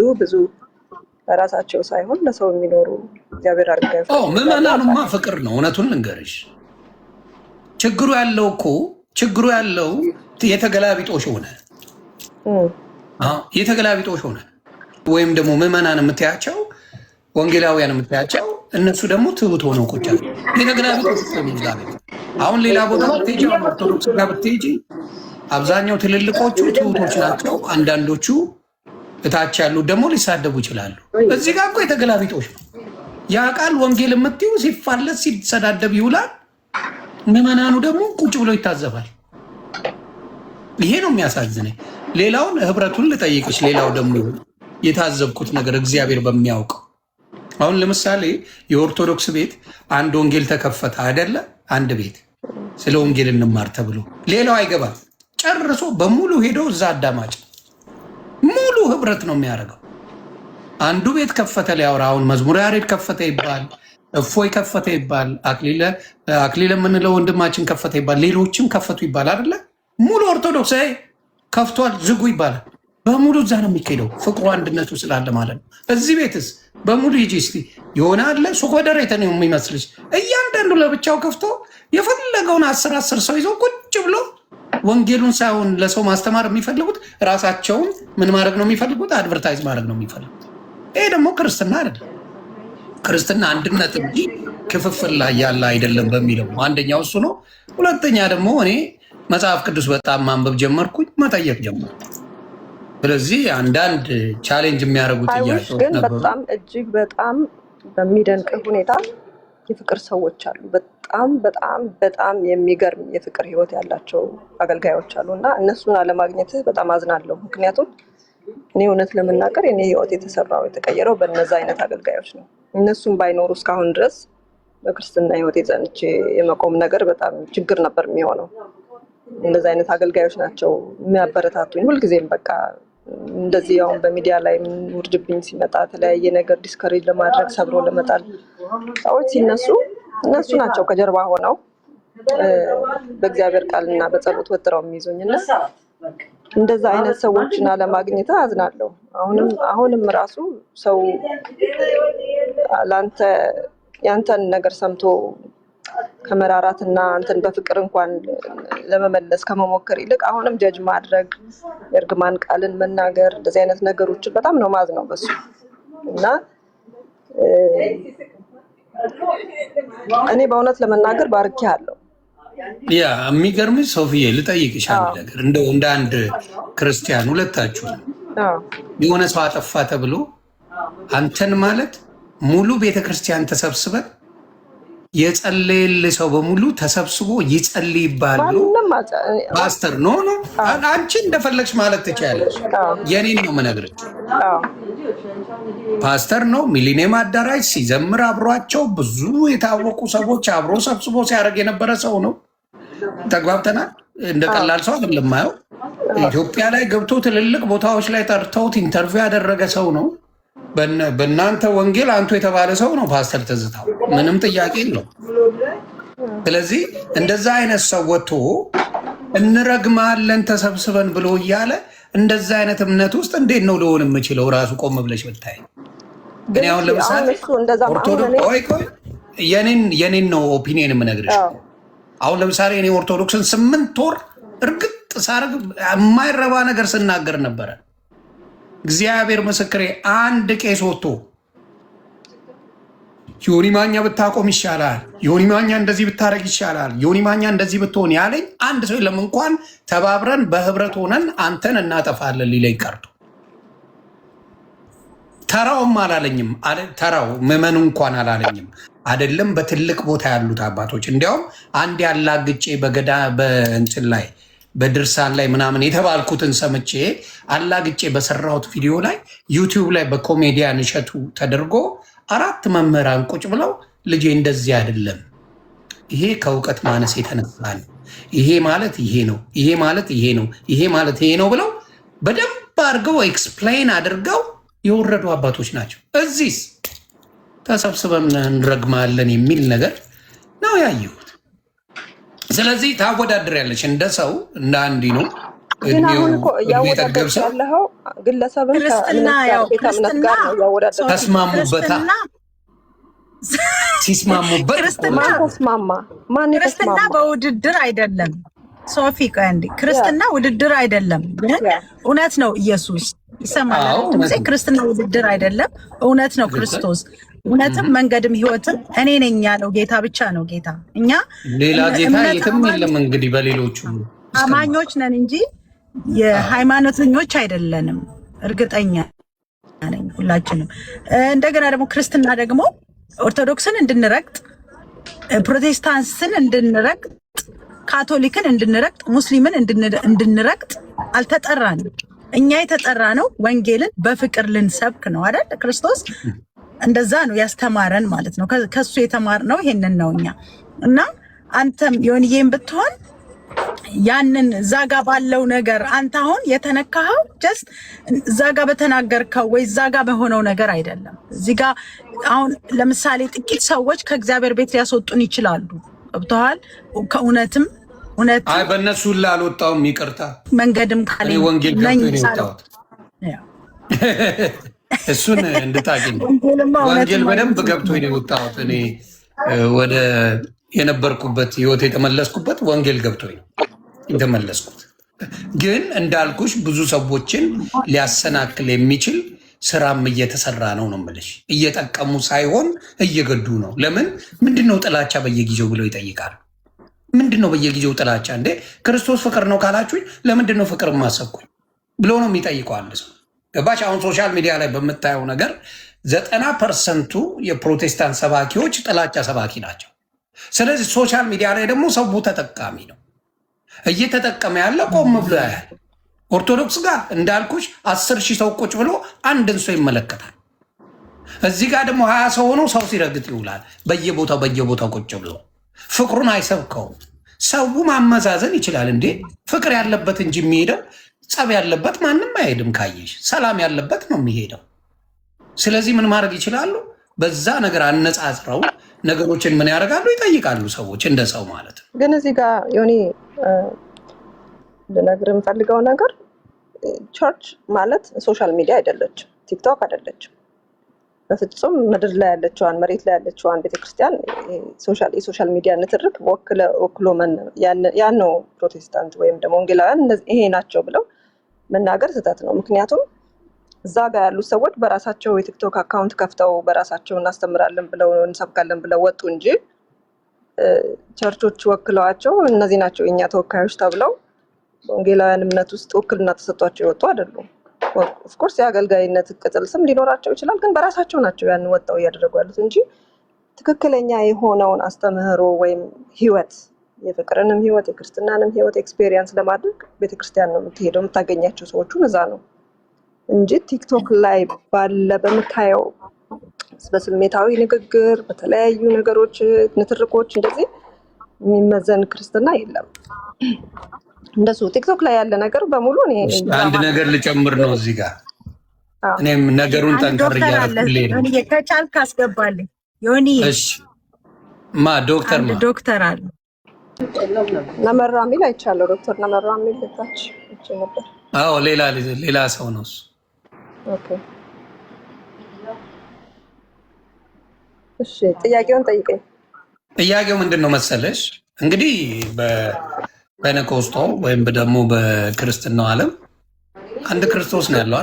ለራሳቸው ሳይሆን ለሰው የሚኖሩ እግዚአብሔር አድርጋ ምዕመናኑማ ፍቅር ነው። እውነቱን ልንገርሽ ችግሩ ያለው የተገላቢጦሽ ሆነ ወይም ደግሞ ምዕመናን የምታያቸው ወንጌላውያን የምታያቸው እነሱ ደግሞ ትሁት ሆነው ቁጭ ያሉ የተገላቢጦሽ ነው። አሁን ሌላ ቦታ ብትሄጂ ኦርቶዶክስ ጋር ብትሄጂ አብዛኛው ትልልቆቹ ትሁቶች ናቸው። አንዳንዶቹ እታች ያሉት ደግሞ ሊሳደቡ ይችላሉ። እዚህ ጋር እኮ የተገላቢጦሽ ነው። ያ ቃል ወንጌል የምትዩ ሲፋለስ ሲሰዳደብ ይውላል። ምዕመናኑ ደግሞ ቁጭ ብሎ ይታዘባል። ይሄ ነው የሚያሳዝነኝ። ሌላውን ህብረቱን ልጠይቅሽ። ሌላው ደግሞ የታዘብኩት ነገር እግዚአብሔር በሚያውቀው አሁን ለምሳሌ የኦርቶዶክስ ቤት አንድ ወንጌል ተከፈተ አይደለ? አንድ ቤት ስለ ወንጌል እንማር ተብሎ ሌላው አይገባም። ጨርሶ በሙሉ ሄዶ እዛ አዳማጭ ሙሉ ህብረት ነው የሚያደርገው። አንዱ ቤት ከፈተ ሊያወራ፣ አሁን መዝሙረ ያሬድ ከፈተ ይባል፣ እፎይ ከፈተ ይባል፣ አክሊል የምንለው ወንድማችን ከፈተ ይባል፣ ሌሎችም ከፈቱ ይባል አይደለ? ሙሉ ኦርቶዶክስ ከፍቷል ዝጉ ይባላል። በሙሉ እዛ ነው የሚካሄደው። ፍቅሩ አንድነቱ ስላለ ማለት ነው። እዚህ ቤትስ በሙሉ ሂጂ እስኪ የሆነ አለ ሱቆደሬተ ነው የሚመስልሽ። እያንዳንዱ ለብቻው ከፍቶ የፈለገውን 10 ሰው ይዘው ቁጭ ብሎ ወንጌሉን ሳይሆን ለሰው ማስተማር የሚፈልጉት ራሳቸውን ምን ማድረግ ነው የሚፈልጉት? አድቨርታይዝ ማድረግ ነው የሚፈልጉት። ይሄ ደግሞ ክርስትና አይደለም። ክርስትና አንድነት እንጂ ክፍፍል ላይ ያለ አይደለም በሚለው አንደኛው እሱ ነው። ሁለተኛ ደግሞ እኔ መጽሐፍ ቅዱስ በጣም ማንበብ ጀመርኩኝ፣ መጠየቅ ጀመርኩ። ስለዚህ አንዳንድ ቻሌንጅ የሚያደርጉ ጥያቄዎች ግን በጣም እጅግ በጣም በሚደንቅ ሁኔታ የፍቅር ሰዎች አሉ። በጣም የሚገርም የፍቅር ህይወት ያላቸው አገልጋዮች አሉ እና እነሱን አለማግኘት በጣም አዝናለሁ። ምክንያቱም እኔ እውነት ለመናገር የኔ ህይወት የተሰራው የተቀየረው በእነዛ አይነት አገልጋዮች ነው። እነሱም ባይኖሩ እስካሁን ድረስ በክርስትና ህይወት የጸንቼ የመቆም ነገር በጣም ችግር ነበር የሚሆነው። እንደዚህ አይነት አገልጋዮች ናቸው የሚያበረታቱኝ ሁልጊዜም። በቃ እንደዚህ አሁን በሚዲያ ላይ ውርጅብኝ ሲመጣ የተለያየ ነገር ዲስከሬጅ ለማድረግ ሰብሮ ለመጣል ሰዎች ሲነሱ እነሱ ናቸው ከጀርባ ሆነው በእግዚአብሔር ቃልና በጸሎት ወጥረው የሚይዙኝ እና እንደዛ አይነት ሰዎችን አለማግኘት አዝናለሁ። አሁንም ራሱ ሰው ለአንተ ያንተን ነገር ሰምቶ ከመራራትና አንተን በፍቅር እንኳን ለመመለስ ከመሞከር ይልቅ አሁንም ጀጅ ማድረግ፣ የእርግማን ቃልን መናገር፣ እንደዚህ አይነት ነገሮችን በጣም ነው ማዝነው በሱ እና እኔ በእውነት ለመናገር ባርኬሃለሁ። ያ የሚገርምሽ ሶፊዬ ልጠይቅሽ አንድ ነገር እንደው እንደ አንድ ክርስቲያን ሁለታችሁ የሆነ ሰው አጠፋ ተብሎ አንተን ማለት ሙሉ ቤተክርስቲያን ተሰብስበን የጸለየልህ ሰው በሙሉ ተሰብስቦ ይጸልይባል ብሎ ፓስተር ኖ አንቺ እንደፈለግሽ ማለት ትችያለሽ። የኔን ነው የምነግርሽ። ፓስተር ነው ሚሊኒየም አዳራሽ ሲዘምር አብሯቸው ብዙ የታወቁ ሰዎች አብሮ ሰብስቦ ሲያደርግ የነበረ ሰው ነው። ተግባብተናል። እንደ ቀላል ሰው አይደለም ማየው። ኢትዮጵያ ላይ ገብቶ ትልልቅ ቦታዎች ላይ ጠርተውት ኢንተርቪው ያደረገ ሰው ነው። በእናንተ ወንጌል አንቱ የተባለ ሰው ነው ፓስተር ትዝታው፣ ምንም ጥያቄ የለው። ስለዚህ እንደዛ አይነት ሰው ወጥቶ እንረግማለን ተሰብስበን ብሎ እያለ እንደዛ አይነት እምነት ውስጥ እንዴት ነው ልሆን የምችለው? ራሱ ቆም ብለሽ ብታይ። ግን አሁን ለምሳሌ ኦርቶዶክስ የኔን ነው ኦፒኒየን የምነግርሽ። አሁን ለምሳሌ እኔ ኦርቶዶክስን 8 ወር እርግጥ ሳረግ የማይረባ ነገር ስናገር ነበረ። እግዚአብሔር ምስክሬ አንድ ቄስ ወጥቶ ዮኒ ማኛ ብታቆም ይሻላል፣ ዮኒ ማኛ እንደዚህ ብታረግ ይሻላል፣ ዮኒ ማኛ እንደዚህ ብትሆን ያለኝ አንድ ሰው የለም። እንኳን ተባብረን በህብረት ሆነን አንተን እናጠፋለን ሊለኝ ቀርቶ ተራውም አላለኝም። ተራው ምዕመኑ እንኳን አላለኝም። አይደለም በትልቅ ቦታ ያሉት አባቶች እንዲያውም አንድ ያላግጬ በገዳ በእንትን ላይ በድርሳን ላይ ምናምን የተባልኩትን ሰምቼ አላግጬ በሰራሁት ቪዲዮ ላይ ዩቲዩብ ላይ በኮሜዲያን እሸቱ ተደርጎ 4 መምህራን ቁጭ ብለው ልጄ እንደዚህ አይደለም፣ ይሄ ከእውቀት ማነስ የተነሳ ነው፣ ይሄ ማለት ይሄ ነው፣ ይሄ ማለት ይሄ ነው፣ ይሄ ማለት ይሄ ነው ብለው በደንብ አድርገው ኤክስፕሌን አድርገው የወረዱ አባቶች ናቸው። እዚህስ ተሰብስበን እንረግማለን የሚል ነገር ነው ያየሁት። ስለዚህ ታወዳድሪያለሽ እንደ ሰው እንደ አንዲ ነው ግን አሁን እኮ እያወዳደርሽ ያለኸው ግለሰብን ክርስትና ያው ክርስትና ተስማሙበታ ሲስማሙበት ክርስትና በውድድር አይደለም። ሶፊ ቀንዲ ክርስትና ውድድር አይደለም። እውነት ነው። ኢየሱስ ይሰማል። ክርስትና ውድድር አይደለም። እውነት ነው። ክርስቶስ እውነትም መንገድም ህይወትም እኔ ነኝ ያለው ጌታ ብቻ ነው ጌታ። እኛ ሌላ ጌታ የትም የለም። እንግዲህ በሌሎቹ አማኞች ነን እንጂ የሃይማኖተኞች አይደለንም። እርግጠኛ ነኝ ሁላችንም። እንደገና ደግሞ ክርስትና ደግሞ ኦርቶዶክስን እንድንረግጥ፣ ፕሮቴስታንትን እንድንረግጥ፣ ካቶሊክን እንድንረግጥ፣ ሙስሊምን እንድንረግጥ አልተጠራንም። እኛ የተጠራ ነው ወንጌልን በፍቅር ልንሰብክ ነው አይደል? ክርስቶስ እንደዛ ነው ያስተማረን ማለት ነው። ከሱ የተማርነው ይሄንን ነው እኛ እና አንተም ዮኒዬም ብትሆን ያንን ዛጋ ባለው ነገር አንተ አሁን የተነካኸው ጀስት ዛጋ በተናገርከው ወይ ዛጋ በሆነው ነገር አይደለም። እዚህ ጋር አሁን ለምሳሌ ጥቂት ሰዎች ከእግዚአብሔር ቤት ሊያስወጡን ይችላሉ። ገብቶሃል? ከእውነትም እውነት አይ በእነሱ ላልወጣውም ይቅርታ መንገድም ካለ ወንጌል ገብቶ ነው የወጣሁት። እሱን እንድታገኝ ወንጌል በደንብ ገብቶ ነው የወጣሁት። እኔ ወደ የነበርኩበት ህይወት የተመለስኩበት ወንጌል ገብቶ ነው የተመለስኩት። ግን እንዳልኩሽ ብዙ ሰዎችን ሊያሰናክል የሚችል ስራም እየተሰራ ነው ነው የምልሽ። እየጠቀሙ ሳይሆን እየገዱ ነው። ለምን ምንድነው ጥላቻ በየጊዜው ብለው ይጠይቃሉ። ምንድነው በየጊዜው ጥላቻ? እንዴ ክርስቶስ ፍቅር ነው ካላችሁኝ ለምንድነው ፍቅር ማሰብኩኝ ብሎ ነው የሚጠይቀው አንድ ሰው። ገባሽ? አሁን ሶሻል ሚዲያ ላይ በምታየው ነገር 90% የፕሮቴስታንት ሰባኪዎች ጥላቻ ሰባኪ ናቸው። ስለዚህ ሶሻል ሚዲያ ላይ ደግሞ ሰው ተጠቃሚ ነው። እየተጠቀመ ያለ ቆም ብሎ ያያል። ኦርቶዶክስ ጋር እንዳልኩሽ 10,000 ሰው ቁጭ ብሎ አንድን ሰው ይመለከታል። እዚህ ጋር ደግሞ 20 ሰው ሆኖ ሰው ሲረግጥ ይውላል። በየቦታው ቁጭ ብሎ ፍቅሩን አይሰብከውም። ሰው ማመዛዘን ይችላል። እንዴ ፍቅር ያለበት እንጂ የሚሄደው ጸብ ያለበት ማንም አይሄድም። ካየሽ ሰላም ያለበት ነው የሚሄደው። ስለዚህ ምን ማድረግ ይችላሉ? በዛ ነገር አነጻጽረው ነገሮችን ምን ያደርጋሉ? ይጠይቃሉ ሰዎች እንደ ሰው ማለት ነው። ግን እዚህ ጋር ዮኒ ልነግር የምፈልገው ነገር ቸርች ማለት ሶሻል ሚዲያ አይደለችም፣ ቲክቶክ አይደለችም። በፍጹም ምድር ላይ ያለችዋን መሬት ላይ ያለችዋን ቤተክርስቲያን የሶሻል ሚዲያ ንትርክ ወክሎ ያን ነው ፕሮቴስታንት ወይም ደግሞ ወንጌላውያን ይሄ ናቸው ብለው መናገር ስህተት ነው። ምክንያቱም እዛ ጋር ያሉት ሰዎች በራሳቸው የቲክቶክ አካውንት ከፍተው በራሳቸው እናስተምራለን ብለው እንሰብካለን ብለው ወጡ እንጂ ቸርቾች ወክለዋቸው እነዚህ ናቸው የኛ ተወካዮች ተብለው በወንጌላውያን እምነት ውስጥ ውክልና ተሰጥቷቸው የወጡ አይደሉም። ኦፍኮርስ የአገልጋይነት ቅጽል ስም ሊኖራቸው ይችላል፣ ግን በራሳቸው ናቸው ያን ወጣው እያደረጉ ያሉት እንጂ ትክክለኛ የሆነውን አስተምህሮ ወይም ህይወት የፍቅርንም ህይወት የክርስትናንም ህይወት ኤክስፔሪየንስ ለማድረግ ቤተክርስቲያን ነው የምትሄደው። የምታገኛቸው ሰዎቹን እዛ ነው እንጂ ቲክቶክ ላይ ባለ በምታየው በስሜታዊ ንግግር በተለያዩ ነገሮች ንትርኮች እንደዚህ የሚመዘን ክርስትና የለም። እንደሱ ቲክቶክ ላይ ያለ ነገር በሙሉ እኔ አንድ ነገር ልጨምር ነው እዚህ ጋር እኔም ነገሩን ጠንከር እያደረኩልኝ ነው። ከቻልክ አስገባልኝ ዮኒ። እሺ ዶክተር ዶክተር አለ ነመራ ሚል አይቻለሁ። ዶክተር ነመራ ሚል ልታች እቺ ነበር። አዎ ሌላ ሰው ነው እሱ። ኦኬ እሺ ጥያቄውን ጠይቀኝ። ጥያቄው ምንድን ነው መሰለሽ? እንግዲህ በፔንቴኮስታል ወይም ደግሞ በክርስትናው ዓለም አንድ ክርስቶስ ነው ያለው።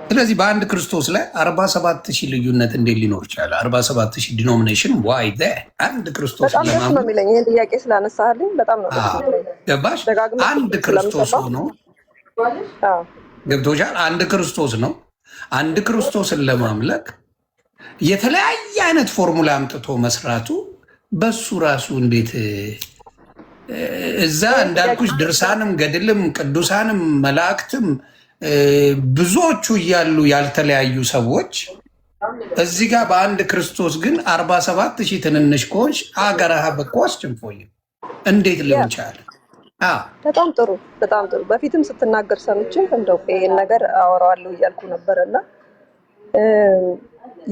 ስለዚህ በአንድ ክርስቶስ ላይ 47,000 ልዩነት እንዴት ሊኖር ይችላል? 47,000 ዲኖሚኔሽን ዋይ አንድ ክርስቶስ በጣም ደስ ነው የሚለኝ ይህን ጥያቄ ስላነሳልኝ በጣም ነው ደስ የሚለኝ። ገባሽ? አንድ ክርስቶስ ሆኖ ገብቶሻል? አንድ ክርስቶስ ነው። አንድ ክርስቶስን ለማምለክ የተለያየ አይነት ፎርሙላ አምጥቶ መስራቱ በሱ ራሱ እንዴት እዛ እንዳልኩሽ ድርሳንም ገድልም ቅዱሳንም መላእክትም ብዙዎቹ እያሉ ያልተለያዩ ሰዎች እዚህ ጋር በአንድ ክርስቶስ ግን 47,000 ትንንሽ ከሆንሽ አገረሃ በቆስ ጭንፎይ እንዴት ሊሆን ቻለ? በጣም ጥሩ በጣም ጥሩ። በፊትም ስትናገር ሰምቼ እንደው ይሄን ነገር አወራዋለሁ እያልኩ ነበርና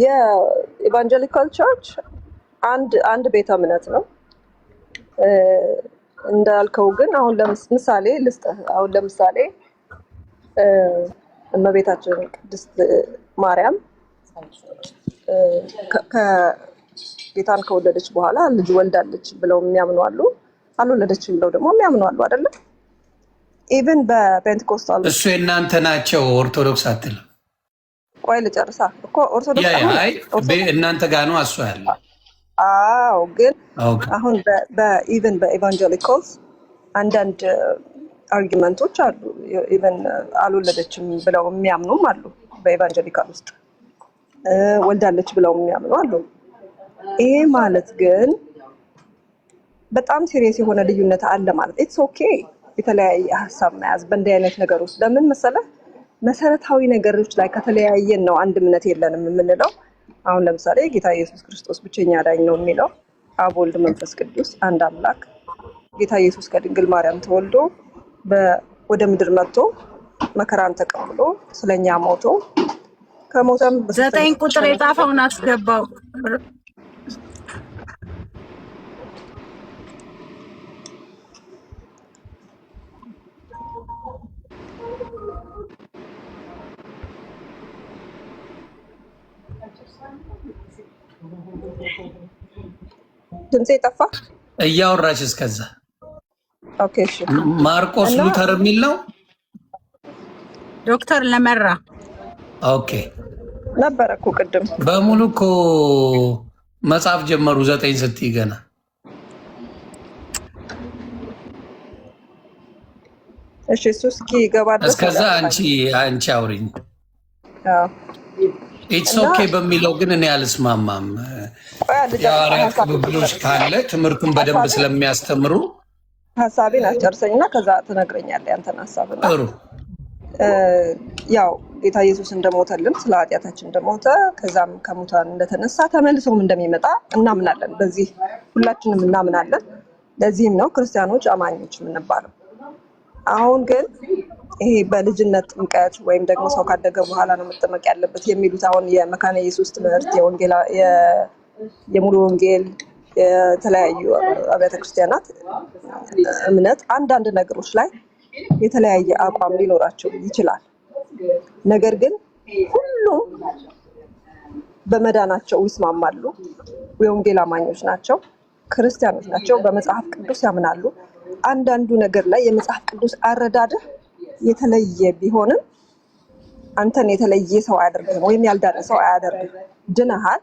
የኢቫንጀሊካል ቸርች አንድ ቤተ እምነት ነው እንዳልከው። ግን አሁን ለምሳሌ ልስጥህ። አሁን ለምሳሌ እመቤታችን ቅድስት ማርያም ጌታን ከወለደች በኋላ ልጅ ወልዳለች ብለው የሚያምኑ አሉ፣ አልወለደችም ብለው ደግሞ የሚያምኑ አሉ አይደለ? ኢቭን በፔንቴኮስታል እሱ የእናንተ ናቸው። ኦርቶዶክስ አትልም። ቆይ ልጨርሳ እኮ ኦርቶዶክስ እናንተ ጋር ነው እሱ ያለ። አዎ፣ ግን አሁን በኢቭን በኢቫንጀሊካልስ አንዳንድ አርጊመንቶች አሉ። ኢቭን አልወለደችም ብለው የሚያምኑም አሉ። በኢቫንጀሊካል ውስጥ ወልዳለች ብለው የሚያምኑ አሉ። ይሄ ማለት ግን በጣም ሲሪየስ የሆነ ልዩነት አለ ማለት ኢትስ ኦኬ። የተለያየ ሀሳብ መያዝ በእንዲህ አይነት ነገር ውስጥ ለምን መሰለህ? መሰረታዊ ነገሮች ላይ ከተለያየን ነው አንድ እምነት የለንም የምንለው። አሁን ለምሳሌ ጌታ ኢየሱስ ክርስቶስ ብቸኛ ዳኝ ነው የሚለው፣ አብ ወልድ መንፈስ ቅዱስ አንድ አምላክ። ጌታ ኢየሱስ ከድንግል ማርያም ተወልዶ ወደ ምድር መጥቶ መከራን ተቀብሎ ስለኛ ሞቶ ከሞተም 9 ቁጥር የጻፈውን አስገባው። ድምጼ ጠፋ እያወራች እስከዛ። ኦኬ እሺ። ማርቆስ ሉተር የሚል ነው ዶክተር ለመራ። ኦኬ ነበረ እኮ ቅድም በሙሉ እኮ መጽሐፍ ጀመሩ 9 ስትይ ገና። እሺ እሱ እስኪ ገባ ድረስ እስከዛ አንቺ አውሪኝ። ኢትስ ኦኬ በሚለው ግን እኔ አልስማማም። የሐዋርያት ቅብብሎች ካለ ትምህርቱን በደንብ ስለሚያስተምሩ ሀሳቤን አስጨርሰኝና ከዛ ትነግረኛለህ ያንተን ሀሳብ። ጥሩ። ያው ጌታ ኢየሱስ እንደሞተልን ስለ ኃጢአታችን እንደሞተ ከዛም ከሙታን እንደተነሳ ተመልሶም እንደሚመጣ እናምናለን። በዚህ ሁላችንም እናምናለን። ለዚህም ነው ክርስቲያኖች አማኞች የምንባለው። አሁን ግን ይሄ በልጅነት ጥምቀት ወይም ደግሞ ሰው ካደገ በኋላ ነው መጠመቅ ያለበት የሚሉት አሁን የመካነ ኢየሱስ ትምህርት የሙሉ ወንጌል የተለያዩ አብያተ ክርስቲያናት እምነት አንዳንድ ነገሮች ላይ የተለያየ አቋም ሊኖራቸው ይችላል። ነገር ግን ሁሉም በመዳናቸው ይስማማሉ። የወንጌል አማኞች ናቸው፣ ክርስቲያኖች ናቸው፣ በመጽሐፍ ቅዱስ ያምናሉ። አንዳንዱ ነገር ላይ የመጽሐፍ ቅዱስ አረዳድህ የተለየ ቢሆንም አንተን የተለየ ሰው አያደርግህም፣ ወይም ያልዳነ ሰው አያደርግህም። ድነሃል።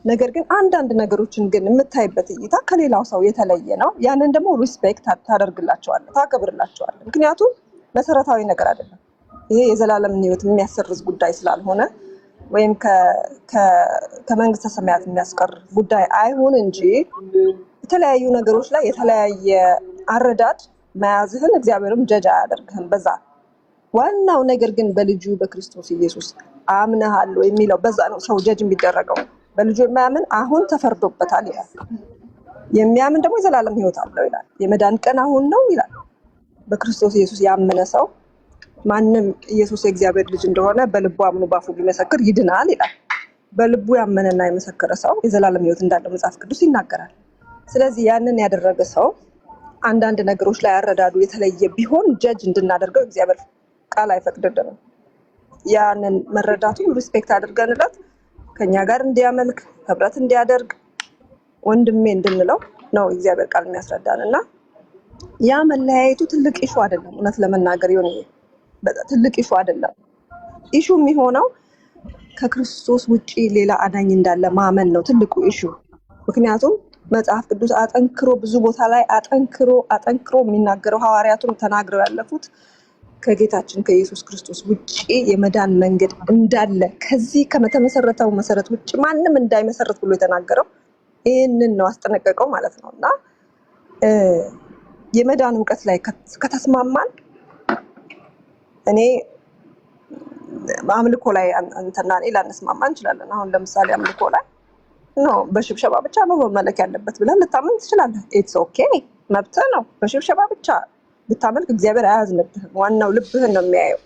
ነገር ግን አንዳንድ ነገሮችን ግን የምታይበት እይታ ከሌላው ሰው የተለየ ነው። ያንን ደግሞ ሪስፔክት ታደርግላቸዋለህ፣ ታከብርላቸዋለህ። ምክንያቱም መሰረታዊ ነገር አይደለም ይሄ የዘላለምን ሕይወት የሚያሰርዝ ጉዳይ ስላልሆነ ወይም ከመንግስተ ሰማያት የሚያስቀር ጉዳይ አይሁን እንጂ የተለያዩ ነገሮች ላይ የተለያየ አረዳድ መያዝህን እግዚአብሔርም ጀጅ አያደርግህም በዛ። ዋናው ነገር ግን በልጁ በክርስቶስ ኢየሱስ አምነሃል የሚለው በዛ ነው ሰው ጀጅ የሚደረገው። በልጁ የማያምን አሁን ተፈርዶበታል ይላል። የሚያምን ደግሞ የዘላለም ሕይወት አለው ይላል። የመዳን ቀን አሁን ነው ይላል። በክርስቶስ ኢየሱስ ያመነ ሰው ማንም ኢየሱስ የእግዚአብሔር ልጅ እንደሆነ በልቡ አምኖ ባፉ ቢመሰክር ይድናል ይላል። በልቡ ያመነና የመሰከረ ሰው የዘላለም ሕይወት እንዳለው መጽሐፍ ቅዱስ ይናገራል። ስለዚህ ያንን ያደረገ ሰው አንዳንድ ነገሮች ላይ አረዳዱ የተለየ ቢሆን ጀጅ እንድናደርገው እግዚአብሔር ቃል አይፈቅድልንም። ያንን መረዳቱን ሪስፔክት አድርገንለት ከኛ ጋር እንዲያመልክ ህብረት እንዲያደርግ ወንድሜ እንድንለው ነው እግዚአብሔር ቃል የሚያስረዳን። እና ያ መለያየቱ ትልቅ ኢሹ አይደለም። እውነት ለመናገር ይሁን ትልቅ ኢሹ አይደለም። ኢሹ የሚሆነው ከክርስቶስ ውጪ ሌላ አዳኝ እንዳለ ማመን ነው ትልቁ ኢሹ። ምክንያቱም መጽሐፍ ቅዱስ አጠንክሮ ብዙ ቦታ ላይ አጠንክሮ የሚናገረው ሐዋርያቱም ተናግረው ያለፉት ከጌታችን ከኢየሱስ ክርስቶስ ውጪ የመዳን መንገድ እንዳለ ከዚህ ከተመሰረተው መሰረት ውጪ ማንም እንዳይመሰረት ብሎ የተናገረው ይህንን ነው፣ አስጠነቀቀው ማለት ነው። እና የመዳን እውቀት ላይ ከተስማማን እኔ አምልኮ ላይ እንትና እኔ ላንስማማ እንችላለን። አሁን ለምሳሌ አምልኮ ላይ ነው በሽብሸባ ብቻ ነው መመለክ ያለበት ብለን ልታምን ትችላለህ። ኢትስ ኦኬ መብትህ ነው። በሽብሸባ ብቻ ብታመልክ እግዚአብሔር አያዝንብህም። ዋናው ልብህን ነው የሚያየው።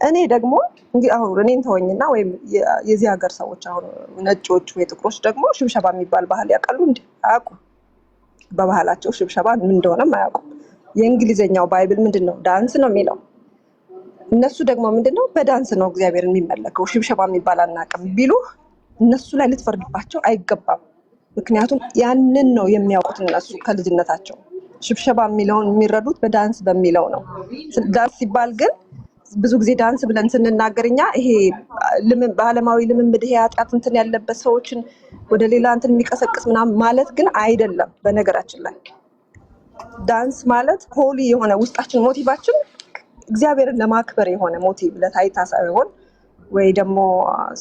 እኔ ደግሞ እንግዲህ አሁን እኔን ተወኝና ወይም የዚህ ሀገር ሰዎች አሁን ነጮች ወይ ጥቁሮች ደግሞ ሽብሸባ የሚባል ባህል ያውቃሉ እንዴ? አያውቁም። በባህላቸው ሽብሸባ ምን እንደሆነም አያውቁም። የእንግሊዘኛው ባይብል ምንድነው? ዳንስ ነው የሚለው። እነሱ ደግሞ ምንድነው? በዳንስ ነው እግዚአብሔር የሚመለከው፣ ሽብሸባ የሚባል አናውቅም ቢሉህ እነሱ ላይ ልትፈርድባቸው አይገባም። ምክንያቱም ያንን ነው የሚያውቁት እነሱ ከልጅነታቸው። ሽብሸባ የሚለውን የሚረዱት በዳንስ በሚለው ነው። ዳንስ ሲባል ግን ብዙ ጊዜ ዳንስ ብለን ስንናገር እኛ ይሄ በዓለማዊ ልምምድ ይሄ ኃጢአት እንትን ያለበት ሰዎችን ወደ ሌላ እንትን የሚቀሰቅስ ምናምን ማለት ግን አይደለም። በነገራችን ላይ ዳንስ ማለት ሆሊ የሆነ ውስጣችን ሞቲቫችን እግዚአብሔርን ለማክበር የሆነ ሞቲቭ ለታይታ ሳይሆን ወይ ደግሞ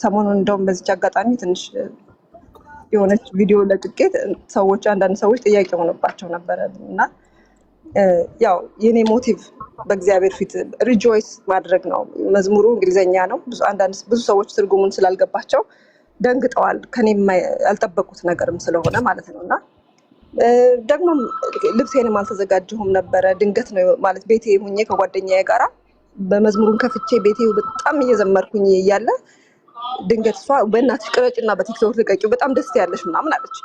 ሰሞኑን እንደውም በዚች አጋጣሚ ትንሽ የሆነች ቪዲዮ ለጥቂት ሰዎች አንዳንድ ሰዎች ጥያቄ ሆኖባቸው ነበረ እና ያው የኔ ሞቲቭ በእግዚአብሔር ፊት ሪጆይስ ማድረግ ነው። መዝሙሩ እንግሊዘኛ ነው። ብዙ ሰዎች ትርጉሙን ስላልገባቸው ደንግጠዋል። ከኔም ያልጠበቁት ነገርም ስለሆነ ማለት ነው። እና ደግሞ ልብሴንም አልተዘጋጀሁም ነበረ። ድንገት ነው ማለት ቤቴ ሁኜ ከጓደኛዬ ጋራ በመዝሙሩን ከፍቼ ቤቴ በጣም እየዘመርኩኝ እያለ ድንገት እሷ በእናትሽ ቅረጭና በቲክቶክ ልቀቂው በጣም ደስ ያለሽ ምናምን አለች።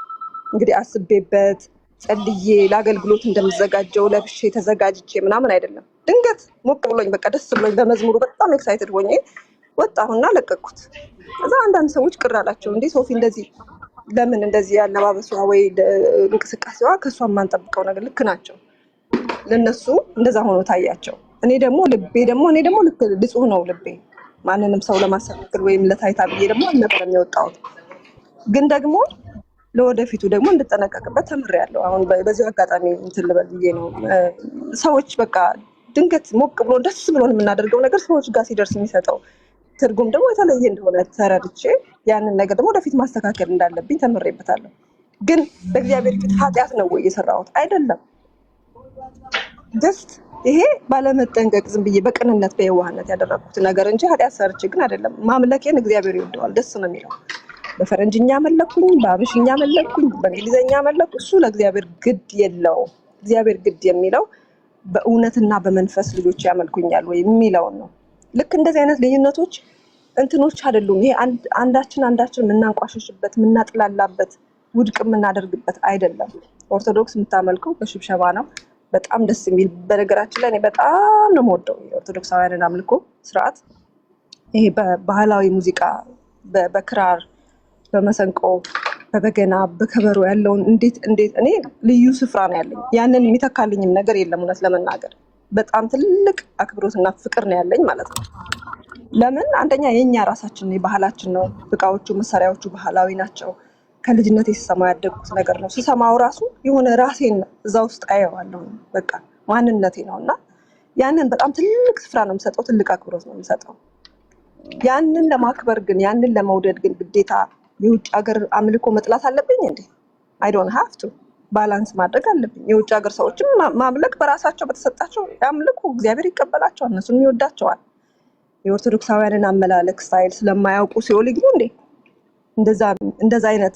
እንግዲህ አስቤበት ጸልዬ ለአገልግሎት እንደምዘጋጀው ለብሼ ተዘጋጅቼ ምናምን አይደለም። ድንገት ሞቅ ብሎኝ በቃ ደስ ብሎኝ በመዝሙሩ በጣም ኤክሳይትድ ሆኜ ወጣሁና ለቀቅኩት። ከዛ አንዳንድ ሰዎች ቅር አላቸው። እንዴ ሶፊ እንደዚህ ለምን እንደዚህ ያለባበሷ ወይ እንቅስቃሴዋ ከእሷ የማንጠብቀው ነገር ልክ ናቸው። ለነሱ እንደዛ ሆኖ ታያቸው። እኔ ደግሞ ልክ ንጹህ ነው ልቤ። ማንንም ሰው ለማሰናከል ወይም ለታይታ ብዬ ደግሞ አልነበረም የወጣሁት። ግን ደግሞ ለወደፊቱ ደግሞ እንድጠነቀቅበት ተምሬያለሁ። አሁን በዚህ አጋጣሚ እንትን ልበል ብዬ ነው። ሰዎች በቃ ድንገት ሞቅ ብሎ ደስ ብሎን የምናደርገው ነገር ሰዎች ጋር ሲደርስ የሚሰጠው ትርጉም ደግሞ የተለየ እንደሆነ ተረድቼ ያንን ነገር ደግሞ ወደፊት ማስተካከል እንዳለብኝ ተምሬበታለሁ። ግን በእግዚአብሔር ፊት ኃጢአት ነው ወይ የሰራሁት? አይደለም። ጀስት ይሄ ባለመጠንቀቅ ዝም ብዬ በቅንነት በየዋህነት ያደረኩት ነገር እንጂ ኃጢአት ሰርቼ ግን አይደለም። ማምለኬን እግዚአብሔር ይወደዋል፣ ደስ ነው የሚለው። በፈረንጅኛ መለኩኝ፣ በአብሽኛ መለኩኝ፣ በእንግሊዘኛ መለኩ፣ እሱ ለእግዚአብሔር ግድ የለውም። እግዚአብሔር ግድ የሚለው በእውነትና በመንፈስ ልጆች ያመልኩኛል ወይ የሚለውን ነው። ልክ እንደዚህ አይነት ልዩነቶች እንትኖች አይደሉም። ይሄ አንዳችን የምናንቋሽሽበት የምናጥላላበት ውድቅ የምናደርግበት አይደለም። ኦርቶዶክስ የምታመልከው በሽብሸባ ነው። በጣም ደስ የሚል በነገራችን ላይ እኔ በጣም ነው የምወደው የኦርቶዶክሳውያንን አምልኮ ስርዓት። ይሄ በባህላዊ ሙዚቃ በክራር በመሰንቆ በበገና በከበሮ ያለውን እንዴት እኔ ልዩ ስፍራ ነው ያለኝ። ያንን የሚተካልኝም ነገር የለም። እውነት ለመናገር በጣም ትልቅ አክብሮትና ፍቅር ነው ያለኝ ማለት ነው። ለምን? አንደኛ የኛ ራሳችን የባህላችን ነው። እቃዎቹ መሳሪያዎቹ ባህላዊ ናቸው። ከልጅነት ስሰማው ያደግኩት ነገር ነው። ስሰማው ራሱ የሆነ ራሴን እዛ ውስጥ አየዋለሁ። በቃ ማንነቴ ነው እና ያንን በጣም ትልቅ ስፍራ ነው የምሰጠው። ትልቅ አክብሮት ነው የምሰጠው። ያንን ለማክበር ግን ያንን ለመውደድ ግን ግዴታ የውጭ ሀገር አምልኮ መጥላት አለብኝ እንዴ? አይ ዶንት ሃቭ ቱ። ባላንስ ማድረግ አለብኝ። የውጭ ሀገር ሰዎችም ማምለክ በራሳቸው በተሰጣቸው ያምልኩ፣ እግዚአብሔር ይቀበላቸዋል፣ እነሱንም ይወዳቸዋል። የኦርቶዶክሳውያንን አመላለክ ስታይል ስለማያውቁ ሲኦል ይግቡ እንዴ? እንደዛ አይነት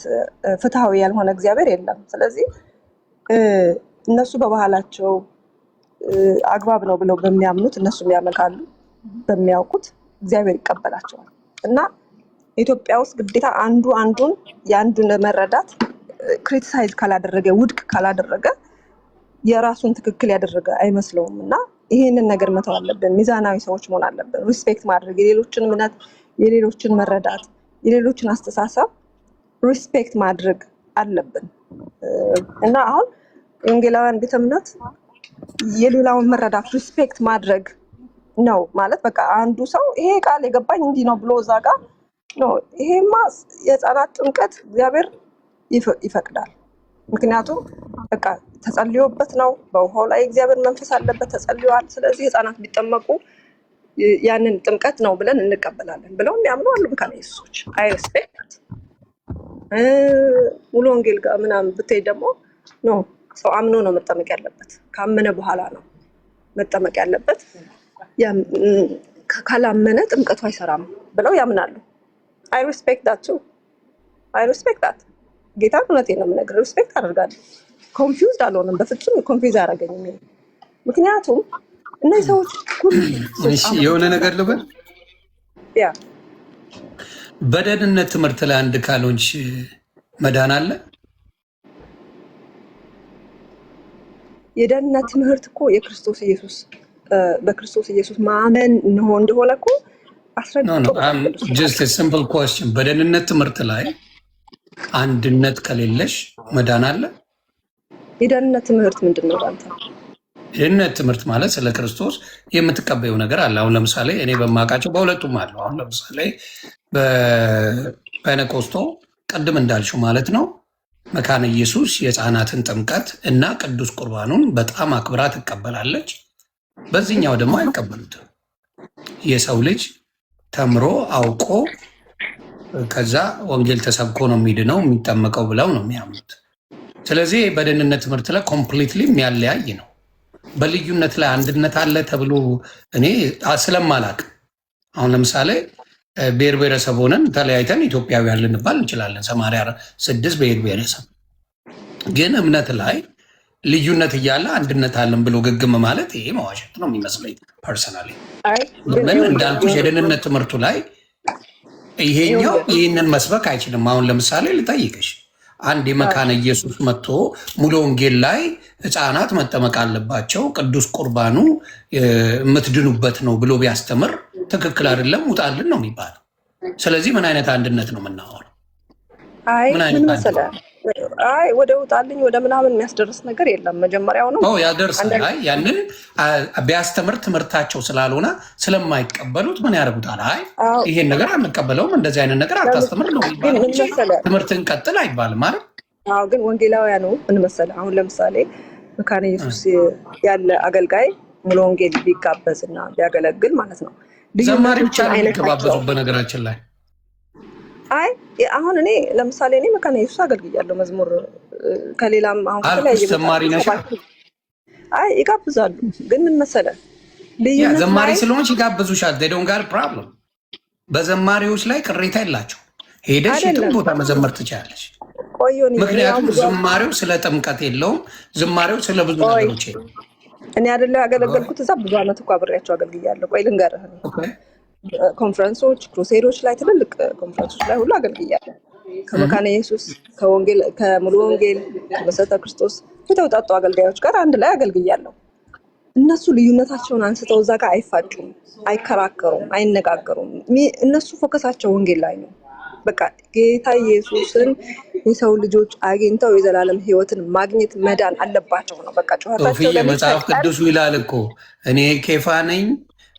ፍትሃዊ ያልሆነ እግዚአብሔር የለም። ስለዚህ እነሱ በባህላቸው አግባብ ነው ብለው በሚያምኑት እነሱም ያመልካሉ፣ በሚያውቁት እግዚአብሔር ይቀበላቸዋል። እና ኢትዮጵያ ውስጥ ግዴታ የአንዱን መረዳት ክሪቲሳይዝ ካላደረገ ውድቅ ካላደረገ የራሱን ትክክል ያደረገ አይመስለውም። እና ይህንን ነገር መተው አለብን። ሚዛናዊ ሰዎች መሆን አለብን። ሪስፔክት ማድረግ የሌሎችን እምነት፣ የሌሎችን መረዳት፣ የሌሎችን አስተሳሰብ ሪስፔክት ማድረግ አለብን። እና አሁን የወንጌላውያን ቤተ እምነት የሌላውን መረዳት ሪስፔክት ማድረግ ነው ማለት በቃ አንዱ ሰው ይሄ ቃል የገባኝ እንዲህ ነው ብሎ እዛ ጋር ነው። ይሄማ የህፃናት ጥምቀት እግዚአብሔር ይፈቅዳል። ምክንያቱም በቃ ተጸልዮበት ነው። በውሃው ላይ እግዚአብሔር መንፈስ አለበት፣ ተጸልዮዋል። ስለዚህ ህፃናት ቢጠመቁ ያንን ጥምቀት ነው ብለን እንቀበላለን ብለው የሚያምኑ አሉ መካነ ኢየሱሶች። አይ ሪስፔክት። ሙሉ ወንጌል ጋር ምናምን ብትሄድ ደግሞ ኖ ሰው አምኖ ነው መጠመቅ ያለበት። ካመነ በኋላ ነው መጠመቅ ያለበት። ካላመነ ጥምቀቱ አይሰራም ብለው ያምናሉ። አይ ሪስፔክት ዳት ቱ አይ ሪስፔክት ዳት። ጌታ እውነቴን ነው የምነግርህ፣ ሪስፔክት አደርጋለሁ። ኮንፊውዝድ አልሆንም፣ በፍጹም ኮንፊውዝ አያደርገኝም። ምክንያቱም እነዚህ ሰዎች ሁሉ የሆነ ነገር ልበል፣ ያ በደህንነት ትምህርት ላይ አንድ ካልሆንሽ መዳን አለ። የደህንነት ትምህርት እኮ የክርስቶስ ኢየሱስ በክርስቶስ ኢየሱስ ማመን እንደሆነ እኮ አስረድቶ ጀስት ሲምፕል ኳስችን። በደህንነት ትምህርት ላይ አንድነት ከሌለሽ መዳን አለ? የደህንነት ትምህርት ምንድን ነው አንተ? የደህንነት ትምህርት ማለት ስለ ክርስቶስ የምትቀበየው ነገር አለ። አሁን ለምሳሌ እኔ በማውቃቸው በሁለቱም አለው። አሁን ለምሳሌ በፔኔኮስቶ ቅድም እንዳልሽው ማለት ነው መካነ ኢየሱስ የህፃናትን ጥምቀት እና ቅዱስ ቁርባኑን በጣም አክብራ ትቀበላለች። በዚህኛው ደግሞ አይቀበሉትም። የሰው ልጅ ተምሮ አውቆ ከዛ ወንጌል ተሰብኮ ነው የሚድነው የሚጠመቀው ብለው ነው የሚያምኑት። ስለዚህ በደህንነት ትምህርት ላይ ኮምፕሊትሊ የሚያለያይ ነው። በልዩነት ላይ አንድነት አለ ተብሎ እኔ ስለማላቅ አሁን ለምሳሌ ብሔር ብሔረሰብ ሆነን ተለያይተን ኢትዮጵያውያን ልንባል እንችላለን። 86 ብሔር ብሔረሰብ ግን እምነት ላይ ልዩነት እያለ አንድነት አለን ብሎ ግግም ማለት ይሄ መዋሸት ነው የሚመስለኝ ፐርሰናሊ። ምን እንዳልኩሽ የደህንነት ትምህርቱ ላይ ይሄኛው ይህንን መስበክ አይችልም። አሁን ለምሳሌ ልጠይቅሽ፣ አንድ የመካነ ኢየሱስ መጥቶ ሙሉ ወንጌል ላይ ህፃናት መጠመቅ አለባቸው ቅዱስ ቁርባኑ የምትድኑበት ነው ብሎ ቢያስተምር ትክክል አይደለም፣ ውጣልን ነው የሚባለው። ስለዚህ ምን አይነት አንድነት ነው የምናወራው? ምን መሰለህ፣ ወደ ውጣልኝ ወደ ምናምን የሚያስደርስ ነገር የለም። መጀመሪያው ነው ያደርሳል። ያንን ቢያስተምር ትምህርታቸው ስላልሆነ ስለማይቀበሉት ምን ያደርጉታል? ይሄን ነገር አንቀበለውም፣ እንደዚህ አይነት ነገር አታስተምር ነው የሚባለው እንጂ ትምህርትን ቀጥል አይባልም ማለት። ግን ወንጌላውያኑ ምን መሰለህ፣ አሁን ለምሳሌ መካነ ኢየሱስ ያለ አገልጋይ ሙሉ ወንጌል ቢጋበዝ እና ቢያገለግል ማለት ነው ዘማሪ ብቻ ነው የሚገባበዙ። በነገራችን ላይ አሁን እኔ ለምሳሌ እኔ መካነ ኢየሱስ አገልግያለሁ። መዝሙር ከሌላም አሁን ከተለያየ ዘማሪ ነሽ? ይጋብዛሉ። ግን ምን መሰለህ ዘማሪ ስለሆንሽ ይጋብዙሻል። ዴዶን ጋር ፕሮብለም። በዘማሪዎች ላይ ቅሬታ የላቸው። ሄደሽ የትም ቦታ መዘመር ትችላለች። ምክንያቱም ዝማሬው ስለ ጥምቀት የለውም። ዝማሬው ስለ ብዙ ነገሮች የለውም። እኔ አይደለ ያገለገልኩት እዛ ብዙ ዓመት እኮ አብሬያቸው አገልግያለሁ። ቆይ ልንገርህ፣ ኮንፈረንሶች፣ ክሩሴዶች ላይ ትልልቅ ኮንፈረንሶች ላይ ሁሉ አገልግያለሁ። ከመካነ ኢየሱስ ከሙሉ ወንጌል ከመሰረተ ክርስቶስ የተውጣጡ አገልጋዮች ጋር አንድ ላይ አገልግያለሁ። እነሱ ልዩነታቸውን አንስተው እዛ ጋር አይፋጩም፣ አይከራከሩም፣ አይነጋገሩም። እነሱ ፎከሳቸው ወንጌል ላይ ነው። በቃ ጌታ ኢየሱስን የሰው ልጆች አግኝተው የዘላለም ሕይወትን ማግኘት መዳን አለባቸው ነው በቃ ጨዋታቸው። መጽሐፍ ቅዱሱ ይላል እኮ እኔ ኬፋ ነኝ፣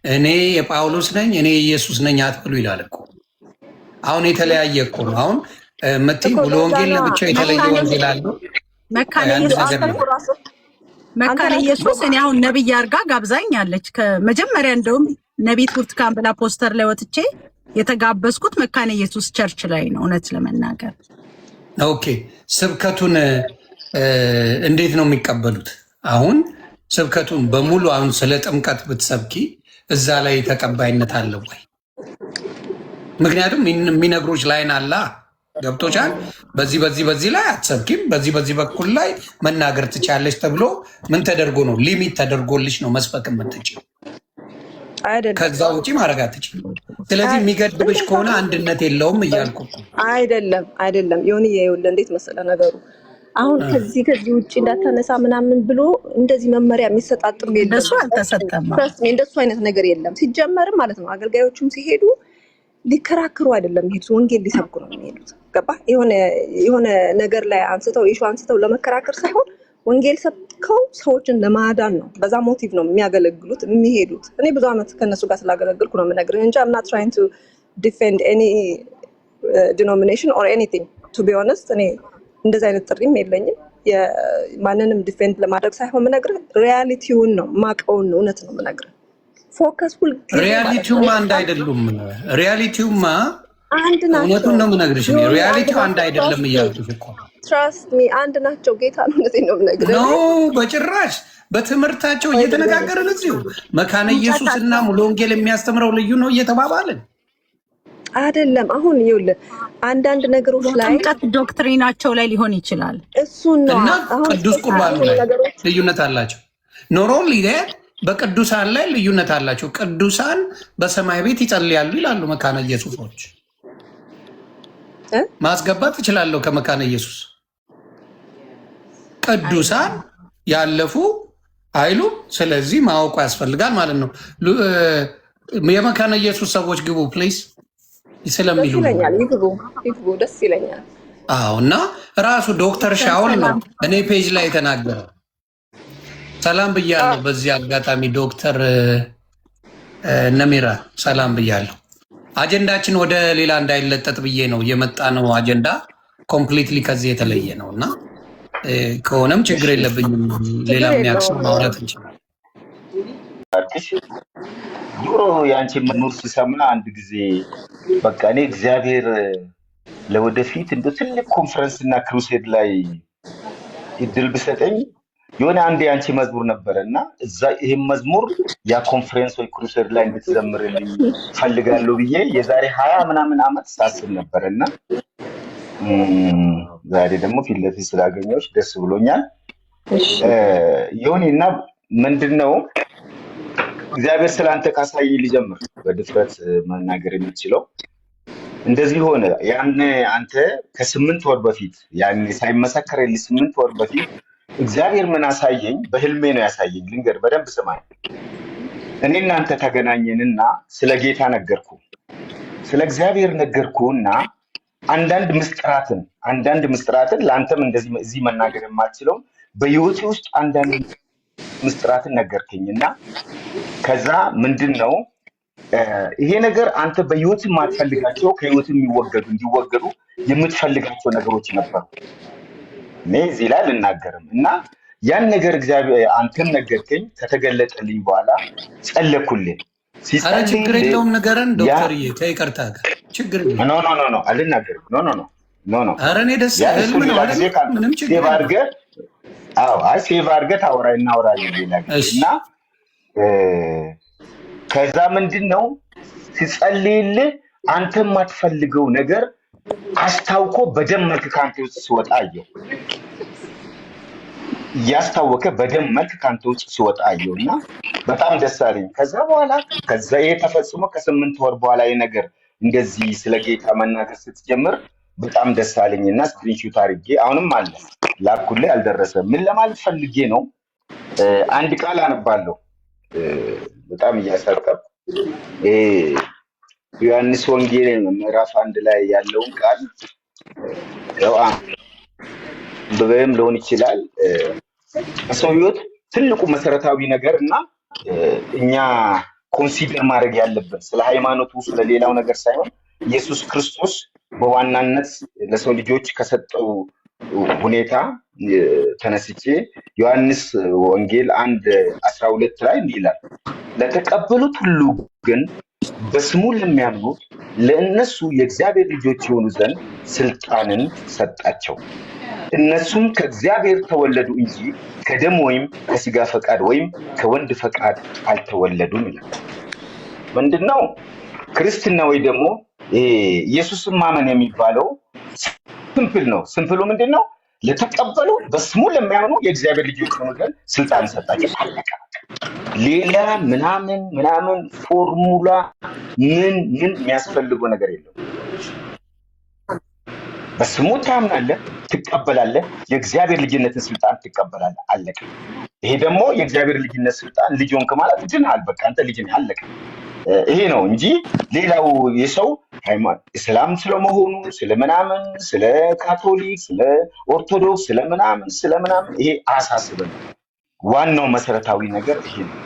እኔ የጳውሎስ ነኝ፣ እኔ ኢየሱስ ነኝ አትብሉ ይላል እኮ። አሁን የተለያየ እኮ ነው። አሁን መጥተው ሙሉ ወንጌል ለብቻው የተለየ ወንጌል አለው። መካነ ኢየሱስ እኔ አሁን ነብይ አርጋ ጋብዛኛለች። ከመጀመሪያ እንደውም ነቢት ብርቱካን ብላ ፖስተር ላይ ወጥቼ የተጋበዝኩት መካነ ኢየሱስ ቸርች ላይ ነው። እውነት ለመናገር ኦኬ። ስብከቱን እንዴት ነው የሚቀበሉት? አሁን ስብከቱን በሙሉ አሁን ስለ ጥምቀት ብትሰብኪ እዛ ላይ ተቀባይነት አለው ወይ? ምክንያቱም የሚነግሮች ላይን አላ ገብቶቻል። በዚህ ላይ አትሰብኪም፣ በዚህ በኩል ላይ መናገር ትቻለች ተብሎ ምን ተደርጎ ነው ሊሚት ተደርጎልሽ ነው መስበክ የምትችል? ከዛ ውጪ ማድረግ አትችልም። ስለዚህ የሚገድብሽ ከሆነ አንድነት የለውም እያልኩ አይደለም። ይሁን ይኸውልህ እንዴት መሰለህ ነገሩ አሁን ከዚህ ውጪ እንዳታነሳ ምናምን ብሎ እንደዚህ መመሪያ የሚሰጣጥም የለም። እንደሱ አልተሰጠም። እንደሱ አይነት ነገር የለም ሲጀመርም ማለት ነው። አገልጋዮቹም ሲሄዱ ሊከራከሩ አይደለም የሚሄዱት፣ ወንጌል ሊሰብኩ ነው የሚሄዱት። ገባህ? የሆነ ነገር ላይ አንስተው ለመከራከር ሳይሆን ወንጌል ሰብከው ሰዎችን ለማዳን ነው። በዛ ሞቲቭ ነው የሚያገለግሉት የሚሄዱት። እኔ ብዙ ዓመት ከነሱ ጋር ስላገለገልኩ ነው የምነግርህ እንጂ I'm not trying to defend any denomination or anything to be honest። እኔ እንደዚህ አይነት ጥሪም የለኝም። ማንንም ዲፌንድ ለማድረግ ሳይሆን የምነግርህ ሪያሊቲውን ነው ማቀውን ነው እውነት ነው የምነግርህ። ፎከስ ሁሉ ሪያሊቲውማ አንድ አይደሉም። ሪያሊቲውማ አንድ ናቸው። እውነቱን ነው የምነግርሽ። ሪያሊቲው አንድ አይደለም እያልኩሽ እኮ ትራስት ሚ አንድ ናቸው። ጌታ ነው እውነቴን ነው የምነግርህ። ኖ በጭራሽ በትምህርታቸው እየተነጋገርን እዚሁ መካነ ኢየሱስ እና ሙሉ ወንጌል የሚያስተምረው ልዩ ነው እየተባባልን አይደለም። አሁን ይኸውልህ አንዳንድ ነገሮች ላይ ጥምቀት ዶክትሪናቸው ላይ ሊሆን ይችላል። እሱን ነው እና ቅዱስ ቁርባኑ ላይ ልዩነት አላቸው። ኖሮሊ በቅዱሳን ላይ ልዩነት አላቸው። ቅዱሳን በሰማይ ቤት ይጸልያሉ ይላሉ መካነ ኢየሱሶች። ማስገባት እችላለሁ ከመካነ ኢየሱስ ቅዱሳን ያለፉ አይሉ። ስለዚህ ማወቁ ያስፈልጋል ማለት ነው። የመካነ ኢየሱስ ሰዎች ግቡ ፕሊዝ ስለሚሉ ይግቡ፣ ደስ ይለኛል። አዎ። እና ራሱ ዶክተር ሻውል ነው እኔ ፔጅ ላይ የተናገረው። ሰላም ብያለሁ። በዚህ አጋጣሚ ዶክተር ነሚራ ሰላም ብያለሁ። አጀንዳችን ወደ ሌላ እንዳይለጠጥ ብዬ ነው የመጣ ነው። አጀንዳ ኮምፕሊትሊ ከዚህ የተለየ ነው እና ከሆነም ችግር የለብኝም። ሌላ የሚያክስ ማውራት እንችላለን። ጆሮ የአንቺ መኖር ሲሰማ አንድ ጊዜ በቃ እኔ እግዚአብሔር ለወደፊት እንደ ትልቅ ኮንፈረንስ እና ክሩሴድ ላይ እድል ብሰጠኝ የሆነ አንድ የአንቺ መዝሙር ነበረ እና እዛ ይሄን መዝሙር ያ ኮንፈረንስ ወይ ክሩሴድ ላይ እንድትዘምርልኝ ፈልጋለሁ ብዬ የዛሬ 20 ምናምን ዓመት ሳስብ ነበረ እና ዛሬ ደግሞ ፊት ለፊት ስላገኘሁሽ ደስ ብሎኛል። ይሁንና ምንድነው እግዚአብሔር ስላንተ ካሳየኝ ልጀምር በድፍረት መናገር የምችለው እንደዚህ ሆነ። ያን አንተ ከ8 ወር በፊት ያን ሳይመሰከርልኝ 8 ወር በፊት እግዚአብሔር ምን አሳየኝ? በህልሜ ነው ያሳየኝ። ልንገር በደንብ ስማኝ። እኔ እናንተ ተገናኘንና ስለ ጌታ ነገርኩ፣ ስለ እግዚአብሔር ነገርኩና አንዳንድ ምስጥራትን ለአንተም እንደዚህ እዚህ መናገር የማልችለው በህይወቴ ውስጥ አንዳንድ ምስጥራትን ነገርከኝና ከዛ ምንድነው ይሄ ነገር አንተ በህይወት የማትፈልጋቸው ከህይወት እንዲወገዱ የምትፈልጋቸው ነገሮች ነበሩ። እኔ እዚህ ላይ ልናገርም እና ያን ነገር እግዚአብሔር አንተም ነገርከኝ። ከተገለጠልኝ በኋላ ጸለኩልኝ። አረ ችግር የለውም ነገርን ዶክተርዬ ከይቅርታ ጋር ችግር የለውም። ኖ አልናገርም። ኖ አረ እኔ ደስ ያለኝ ምንም ችግር አድርገህ ሴቭ አድርገህ እናወራለን ሌላ ጊዜ እና ከዛ ምንድነው ሲጸልይልህ አንተ የማትፈልገው ነገር አስታውቆ በደም መልክ ከአንተ ውስጥ ሲወጣ አየሁ። እያስታወቀ በደም መልክ ከአንተ ውስጥ ሲወጣ አየሁ እና በጣም ደስ አለኝ። ከዛ በኋላ ይሄ ተፈጽሞ ከ8 ወር በኋላ ይሄ ነገር እንደዚህ ስለ ጌታ መናገር ስትጀምር በጣም ደስ አለኝ እና ስክሪንሾት አድርጌ አሁንም አለ ላኩልህ፣ አልደረሰም። ምን ለማለት ፈልጌ ነው? አንድ ቃል አነባለሁ በጣም እያሳቀብ ዮሐንስ ወንጌል ምዕራፍ 1 ላይ ያለውን ቃል ያው በበም ሊሆን ይችላል። ሰው ህይወት ትልቁ መሰረታዊ ነገር እና እኛ ኮንሲደር ማድረግ ያለብን ስለ ሃይማኖቱ ስለሌላው ነገር ሳይሆን ኢየሱስ ክርስቶስ በዋናነት ለሰው ልጆች ከሰጠው ሁኔታ ተነስቼ ዮሐንስ ወንጌል 1:12 ላይ ይላል ለተቀበሉት ሁሉ ግን በስሙ ለሚያምኑት ለእነሱ የእግዚአብሔር ልጆች የሆኑ ዘንድ ስልጣንን ሰጣቸው። እነሱም ከእግዚአብሔር ተወለዱ እንጂ ከደም ወይም ከስጋ ፈቃድ ወይም ከወንድ ፈቃድ አልተወለዱም ይላል። ምንድነው ክርስትና ወይ ደግሞ ኢየሱስን ማመን የሚባለው? ሲምፕል ነው። ሲምፕሉ ምንድነው? ለተቀበሉ በስሙ ለሚያምኑ የእግዚአብሔር ልጆች የሆኑ ዘንድ ስልጣን ሰጣቸው። አለቀ። ሌላ ምናምን ፎርሙላ ምን የሚያስፈልገው ነገር የለም። በስሙ ታምናለህ፣ ትቀበላለህ፣ የእግዚአብሔር ልጅነትን ስልጣን ትቀበላለህ። አለቀ። ይሄ ደግሞ የእግዚአብሔር ልጅነት ስልጣን ልጅ ሆንክ ማለት ድነሃል። በቃ አንተ ልጅ ነህ። አለቀ። ይሄ ነው እንጂ ሌላው የሰው ሃይማኖት እስላም ስለመሆኑ ስለምናምን ስለ ካቶሊክ ስለ ኦርቶዶክስ ስለምናምን ይሄ አያሳስበንም። ዋናው መሰረታዊ ነገር ይሄ ነው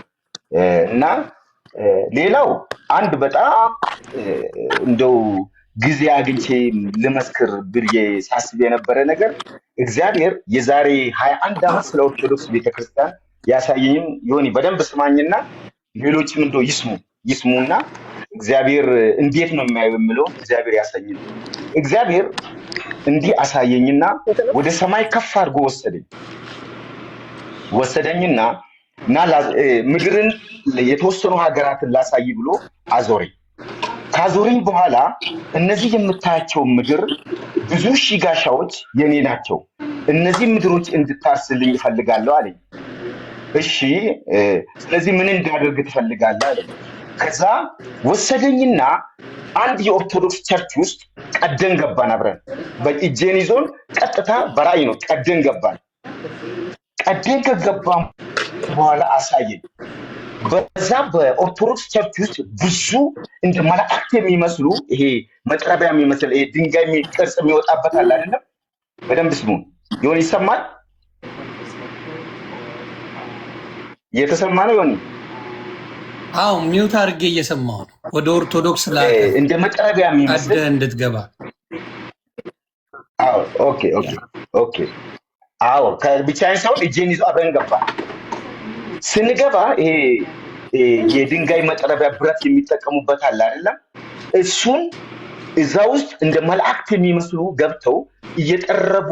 እና ሌላው አንድ በጣም እንደው ጊዜ አግኝቼ ልመስክር ብዬ ሳስብ የነበረ ነገር እግዚአብሔር የዛሬ 21 ዓመት ስለ ኦርቶዶክስ ቤተክርስቲያን ያሳየኝም ዮኒ በደንብ ስማኝና ሌሎችም እንደው ይስሙና እግዚአብሔር እንዴት ነው የሚያየው የምለው እግዚአብሔር ያሳየኝ። እግዚአብሔር እንዲህ አሳየኝና ወደ ሰማይ ከፍ አድርጎ ወሰደኝና እና ምድርን የተወሰኑ ሀገራትን ላሳይ ብሎ አዞረኝ። ካዞረኝ በኋላ እነዚህ የምታያቸው ምድር ብዙ ሺህ ጋሻዎች የኔ ናቸው፣ እነዚህ ምድሮች እንድታርስልኝ እፈልጋለሁ አለኝ። እሺ ስለዚህ ምን እንዳደርግ ትፈልጋለህ አለኝ። ከዛ ወሰደኝና አንድ የኦርቶዶክስ ቸርች ውስጥ ቀደን ገባን። አብረን በእጄን ይዞን ቀጥታ በራእይ ነው ቀደን ገባን። ቀደን ከገባን በኋላ አሳየኝ። በዛ በኦርቶዶክስ ቸርች ውስጥ ብዙ እንደ መላእክት የሚመስሉ ይሄ መጥረቢያ የሚመስል ይሄ ድንጋይ ቅርጽ የሚወጣበት አለ አይደለም? በደንብ ስሙ። ይሁን ይሰማል? እየተሰማ ነው ይሁን? አዎ ሚውት አድርጌ እየሰማሁ ነው። ወደ ኦርቶዶክስ ላይ እንደ መጥረቢያ የሚመስል እንድትገባ። አዎ ኦኬ። አዎ ከብቻዬን ሰው እጄን ይዞ አብረን ገባ። ስንገባ ይሄ የድንጋይ መጥረቢያ ብረት የሚጠቀሙበት አለ አይደለም? እሱን እዛ ውስጥ እንደ መላእክት የሚመስሉ ገብተው እየጠረቡ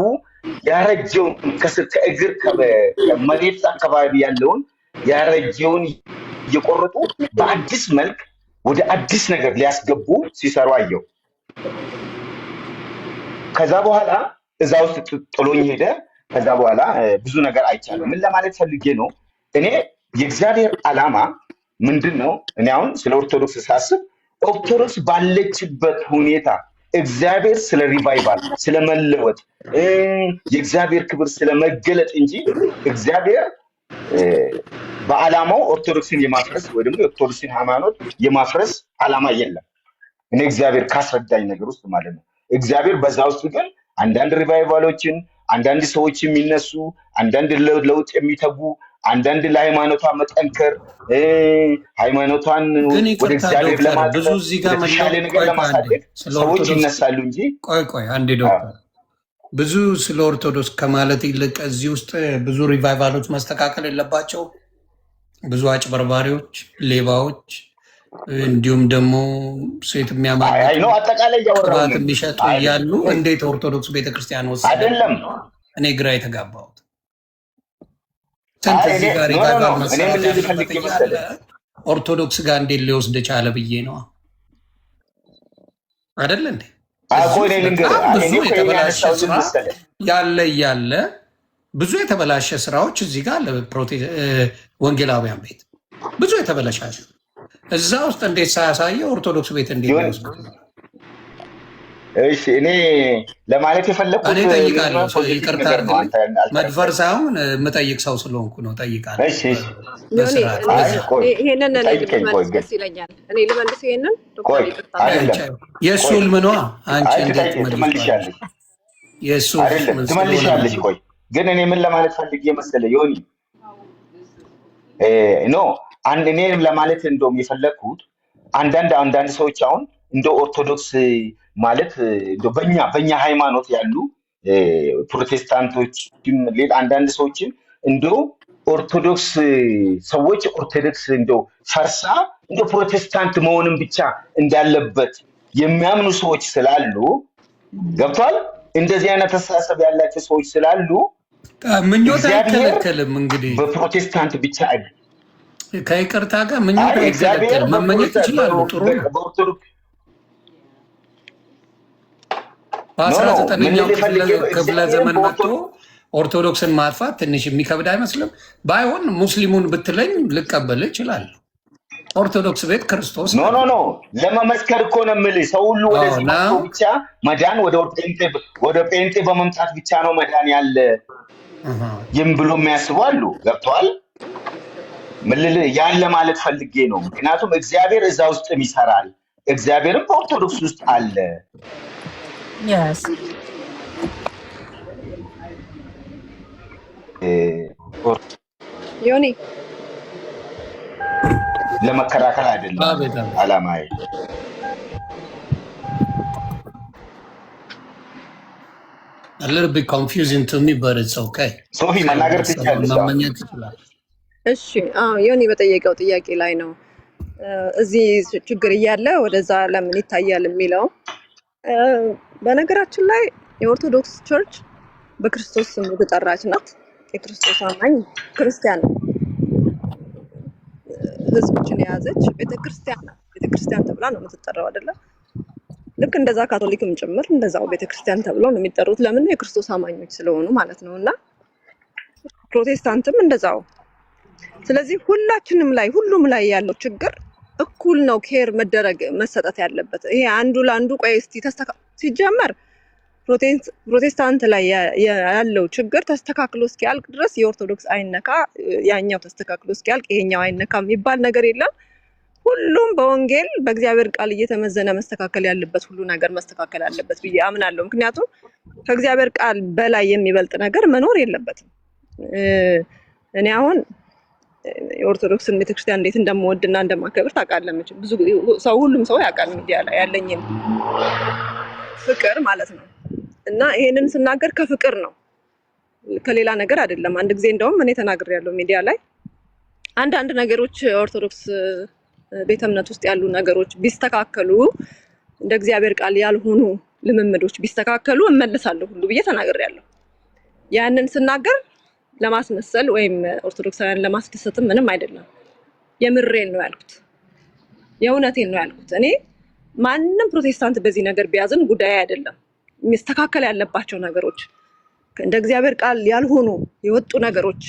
ያረጀውን ከስር ከእግር ከመሬት አካባቢ ያለውን ያረጀውን እየቆረጡ በአዲስ መልክ ወደ አዲስ ነገር ሊያስገቡ ሲሰሩ አየው። ከዛ በኋላ እዛ ውስጥ ጥሎኝ ሄደ። ከዛ በኋላ ብዙ ነገር አይቻለሁ። ምን ለማለት ፈልጌ ነው? እኔ የእግዚአብሔር ዓላማ ምንድን ነው? እኔ አሁን ስለ ኦርቶዶክስ ሳስብ ኦርቶዶክስ ባለችበት ሁኔታ እግዚአብሔር ስለ ሪቫይቫል ስለመለወጥ የእግዚአብሔር ክብር ስለመገለጥ እንጂ እግዚአብሔር በዓላማው ኦርቶዶክስን የማፍረስ ወይ ደግሞ የኦርቶዶክስን ሃይማኖት የማፍረስ ዓላማ የለም። እኔ እግዚአብሔር ካስረዳኝ ነገር ውስጥ ማለት ነው። እግዚአብሔር በዛ ውስጥ ግን አንዳንድ ሪቫይቫሎችን፣ አንዳንድ ሰዎች የሚነሱ፣ አንዳንድ ለውጥ የሚተጉ፣ አንዳንድ ለሃይማኖቷ መጠንከር ሃይማኖቷን ወደ እግዚአብሔር ለማቅረብ የተሻለ ነገር ለማሳደግ ሰዎች ይነሳሉ እንጂ ቆይ አንዴ ዶክተር ብዙ ስለ ኦርቶዶክስ ከማለት ይልቅ እዚህ ውስጥ ብዙ ሪቫይቫሎች መስተካከል የለባቸው? ብዙ አጭበርባሪዎች፣ ሌባዎች እንዲሁም ደግሞ ሴት የሚያማሉ አጠቃላይ ቅባት የሚሸጡ እያሉ እንዴት ኦርቶዶክስ ቤተክርስቲያን ወሰደ? አይደለም እኔ ግራ የተጋባሁት ስንት እዚህ ጋር ሪቫይቫል መሰረት ኦርቶዶክስ ጋር እንዴት ሊወስድ ቻለ ብዬ ነው አይደለ እንዴ? ብዙ የተበላሸ ስራ ያለ ብዙ የተበላሸ ስራዎች እዚህ ጋር ወንጌላውያን ቤት ብዙ የተበላሻሽ እዛ ውስጥ እንዴት ሳያሳየው ኦርቶዶክስ ቤት እንዴት ሊወስድ? እሺ እኔ ለማለት የፈለኩት እኔ ጠይቃለሁ። ይቅርታ መድፈር ሳይሆን የምጠይቅ ሰው ስለሆንኩ ነው። ጠይቃለሁ። እሺ ይሄንን ልመልስ ይለኛል። እኔ ልመልስ ይሄንን የእሱ ህልም ነዋ። አንቺ እንዴት ትመልሻለሽ? የእሱ ትመልሻለሽ። ቆይ ግን እኔ ምን ለማለት ፈልጌ መሰለህ ዮኒ እኔ ለማለት እንደውም የፈለግኩት አንዳንድ ሰዎች አሁን እንደ ኦርቶዶክስ ማለት በኛ ሃይማኖት ያሉ ፕሮቴስታንቶችም ሌላ አንዳንድ ሰዎችም እንደው ኦርቶዶክስ ሰዎች ኦርቶዶክስ እንደው ፈርሳ እንደው ፕሮቴስታንት መሆንም ብቻ እንዳለበት የሚያምኑ ሰዎች ስላሉ ገብቷል። እንደዚህ አይነት አስተሳሰብ ያላቸው ሰዎች ስላሉ ምኞት አይከለከልም። እንግዲህ በፕሮቴስታንት ብቻ አይደል ከይቅርታ ጋር ምኞት አይከለከልም። መመኘት ይችላሉ። ጥሩ ነው። በ19ኛው ክፍለ ዘመን መጥቶ ኦርቶዶክስን ማጥፋት ትንሽ የሚከብድ አይመስልም? ባይሆን ሙስሊሙን ብትለኝ ልቀበል ይችላል። ኦርቶዶክስ ቤት ክርስቶስ ኖ ለመመስከር እኮ ነው የምልህ። ሰው ሁሉ ወደዚህ ብቻ መዳን ወደ ጴንጤ በመምጣት ብቻ ነው መዳን ያለ ይም ብሎ የሚያስቡ አሉ። ገብተዋል። ያን ለማለት ፈልጌ ነው። ምክንያቱም እግዚአብሔር እዛ ውስጥም ይሰራል። እግዚአብሔርም በኦርቶዶክስ ውስጥ አለ። ዮኒ ለመከራከል አይደለም አላማዬ። A little bit confusing to me, but it's okay. ሶፊ መናገር ትችላለሽ። እሺ ዮኒ በጠየቀው ጥያቄ ላይ ነው እዚህ ችግር እያለ ወደዛ ለምን ይታያል የሚለው። በነገራችን ላይ የኦርቶዶክስ ቸርች በክርስቶስ ስም የተጠራች ናት። የክርስቶስ አማኝ ክርስቲያን ህዝቦችን የያዘች ቤተክርስቲያን ናት። ቤተክርስቲያን ተብላ ነው የምትጠራው አይደለ? ልክ እንደዛ ካቶሊክም ጭምር እንደዛው ቤተክርስቲያን ተብሎ ነው የሚጠሩት። ለምን? የክርስቶስ አማኞች ስለሆኑ ማለት ነው። እና ፕሮቴስታንትም እንደዛው። ስለዚህ ሁሉም ላይ ያለው ችግር እኩል ነው ኬር መደረግ መሰጠት ያለበት። ይሄ አንዱ ለአንዱ ቆይ እስቲ ሲጀመር ፕሮቴስታንት ላይ ያለው ችግር ተስተካክሎ እስኪያልቅ ድረስ የኦርቶዶክስ አይነካ፣ ያኛው ተስተካክሎ እስኪያልቅ ይሄኛው አይነካ የሚባል ነገር የለም። ሁሉም በወንጌል በእግዚአብሔር ቃል እየተመዘነ መስተካከል ያለበት ሁሉ ነገር መስተካከል አለበት ብዬ አምናለሁ። ምክንያቱም ከእግዚአብሔር ቃል በላይ የሚበልጥ ነገር መኖር የለበትም። እኔ አሁን የኦርቶዶክስን ቤተክርስቲያን እንዴት እንደምወድና እንደማከብር ታውቃለህ መቼም። ሁሉም ሰው ያውቃል ሚዲያ ላይ ያለኝን ፍቅር ማለት ነው። እና ይሄንን ስናገር ከፍቅር ነው ከሌላ ነገር አይደለም። አንድ ጊዜ እንደውም እኔ ተናግሬያለሁ ሚዲያ ላይ አንዳንድ ነገሮች ኦርቶዶክስ ቤተ እምነት ውስጥ ያሉ ነገሮች ቢስተካከሉ፣ እንደ እግዚአብሔር ቃል ያልሆኑ ልምምዶች ቢስተካከሉ እመለሳለሁ ሁሉ ብዬ ተናግሬያለሁ። ያንን ስናገር ለማስመሰል ወይም ኦርቶዶክሳውያን ለማስደሰትም ምንም አይደለም። የምሬን ነው ያልኩት፣ የእውነቴን ነው ያልኩት። እኔ ማንም ፕሮቴስታንት በዚህ ነገር ቢያዝን ጉዳይ አይደለም። የሚስተካከል ያለባቸው ነገሮች እንደ እግዚአብሔር ቃል ያልሆኑ የወጡ ነገሮች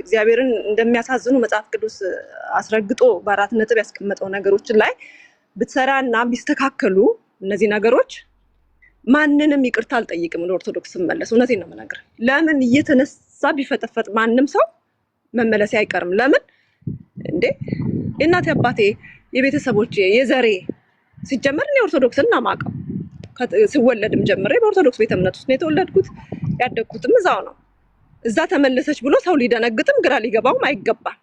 እግዚአብሔርን እንደሚያሳዝኑ መጽሐፍ ቅዱስ አስረግጦ በ4 ነጥብ ያስቀመጠው ነገሮችን ላይ ብትሰራና ቢስተካከሉ እነዚህ ነገሮች ማንንም ይቅርታ አልጠይቅም። ለኦርቶዶክስ መመለስ እውነቴን ነው የምነግርህ። ለምን እየተነሳ ቢፈጠፈጥ ማንም ሰው መመለስ አይቀርም። ለምን እንዴ የእናቴ አባቴ የቤተሰቦቼ የዘሬ ሲጀመር እኔ ኦርቶዶክስን እናማቀው ሲወለድም ጀምሬ በኦርቶዶክስ ቤተ እምነት ውስጥ ነው የተወለድኩት፣ ያደግኩትም እዛው ነው። እዛ ተመለሰች ብሎ ሰው ሊደነግጥም ግራ ሊገባውም አይገባም።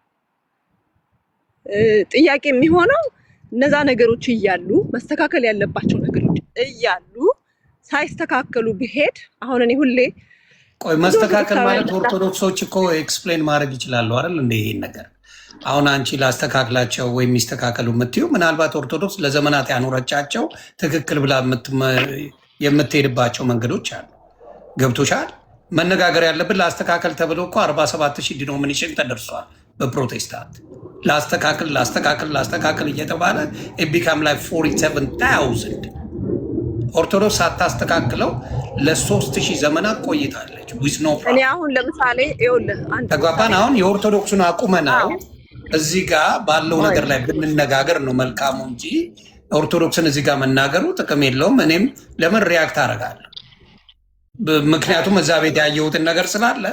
ጥያቄ የሚሆነው እነዛ ነገሮች እያሉ መስተካከል ያለባቸው ነገሮች እያሉ ሳይስተካከሉ ቢሄድ አሁን እኔ ሁሌ ቆይ መስተካከል ማለት ኦርቶዶክሶች እኮ ኤክስፕሌን ማድረግ ይችላሉ አይደል? እንደ ይሄን ነገር አሁን አንቺ ላስተካክላቸው ወይም የሚስተካከሉ የምትይው ምናልባት ኦርቶዶክስ ለዘመናት ያኖረቻቸው ትክክል ብላ የምትሄድባቸው መንገዶች አሉ። ገብቶሻል? መነጋገር ያለብን ላስተካከል ተብሎ እኮ 47,000 ዲኖሚኔሽን ተደርሷል በፕሮቴስታንት። ላስተካከል እየተባለ ቢካም ላይ 47,000 ኦርቶዶክስ ሳታስተካክለው ለ3,000 ዘመናት ቆይታለች። እኔ አሁን ለምሳሌ ይኸውልህ ተግባባን። አሁን የኦርቶዶክሱን አቁመናው እዚህ ጋር ባለው ነገር ላይ ብንነጋገር ነው መልካሙ እንጂ ኦርቶዶክስን እዚህ ጋር መናገሩ ጥቅም የለውም። እኔም ለምን ሪያክት አደርጋለሁ? ምክንያቱም እዛ ቤት ያየሁትን ነገር ስላለ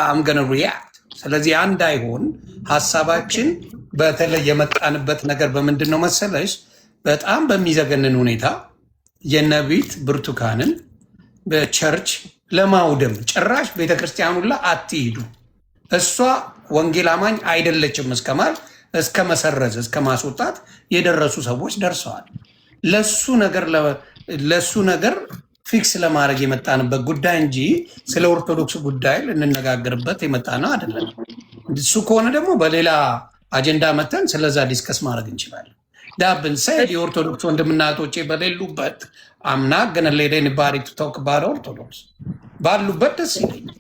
አምገነ ሪያክት። ስለዚህ አንድ አይሆን ሀሳባችን። በተለይ የመጣንበት ነገር በምንድን ነው መሰለሽ? በጣም በሚዘገንን ሁኔታ የነቢት ብርቱካንን በቸርች ለማውደም ጭራሽ ቤተክርስቲያኑላ አትሂዱ፣ እሷ ወንጌል አማኝ አይደለችም እስከማል እስከ መሰረዝ እስከ ማስወጣት የደረሱ ሰዎች ደርሰዋል። ለሱ ነገር ፊክስ ለማድረግ የመጣንበት ጉዳይ እንጂ ስለ ኦርቶዶክስ ጉዳይ ልንነጋገርበት የመጣ ነው አይደለም። እሱ ከሆነ ደግሞ በሌላ አጀንዳ መተን ስለዛ ዲስከስ ማድረግ እንችላለን። ዳብን ሰይድ የኦርቶዶክስ ወንድምናቶቼ በሌሉበት አምና ገነ ሌደን ባሪ ቶክ ባር ኦርቶዶክስ ባሉበት ደስ ይለኛል።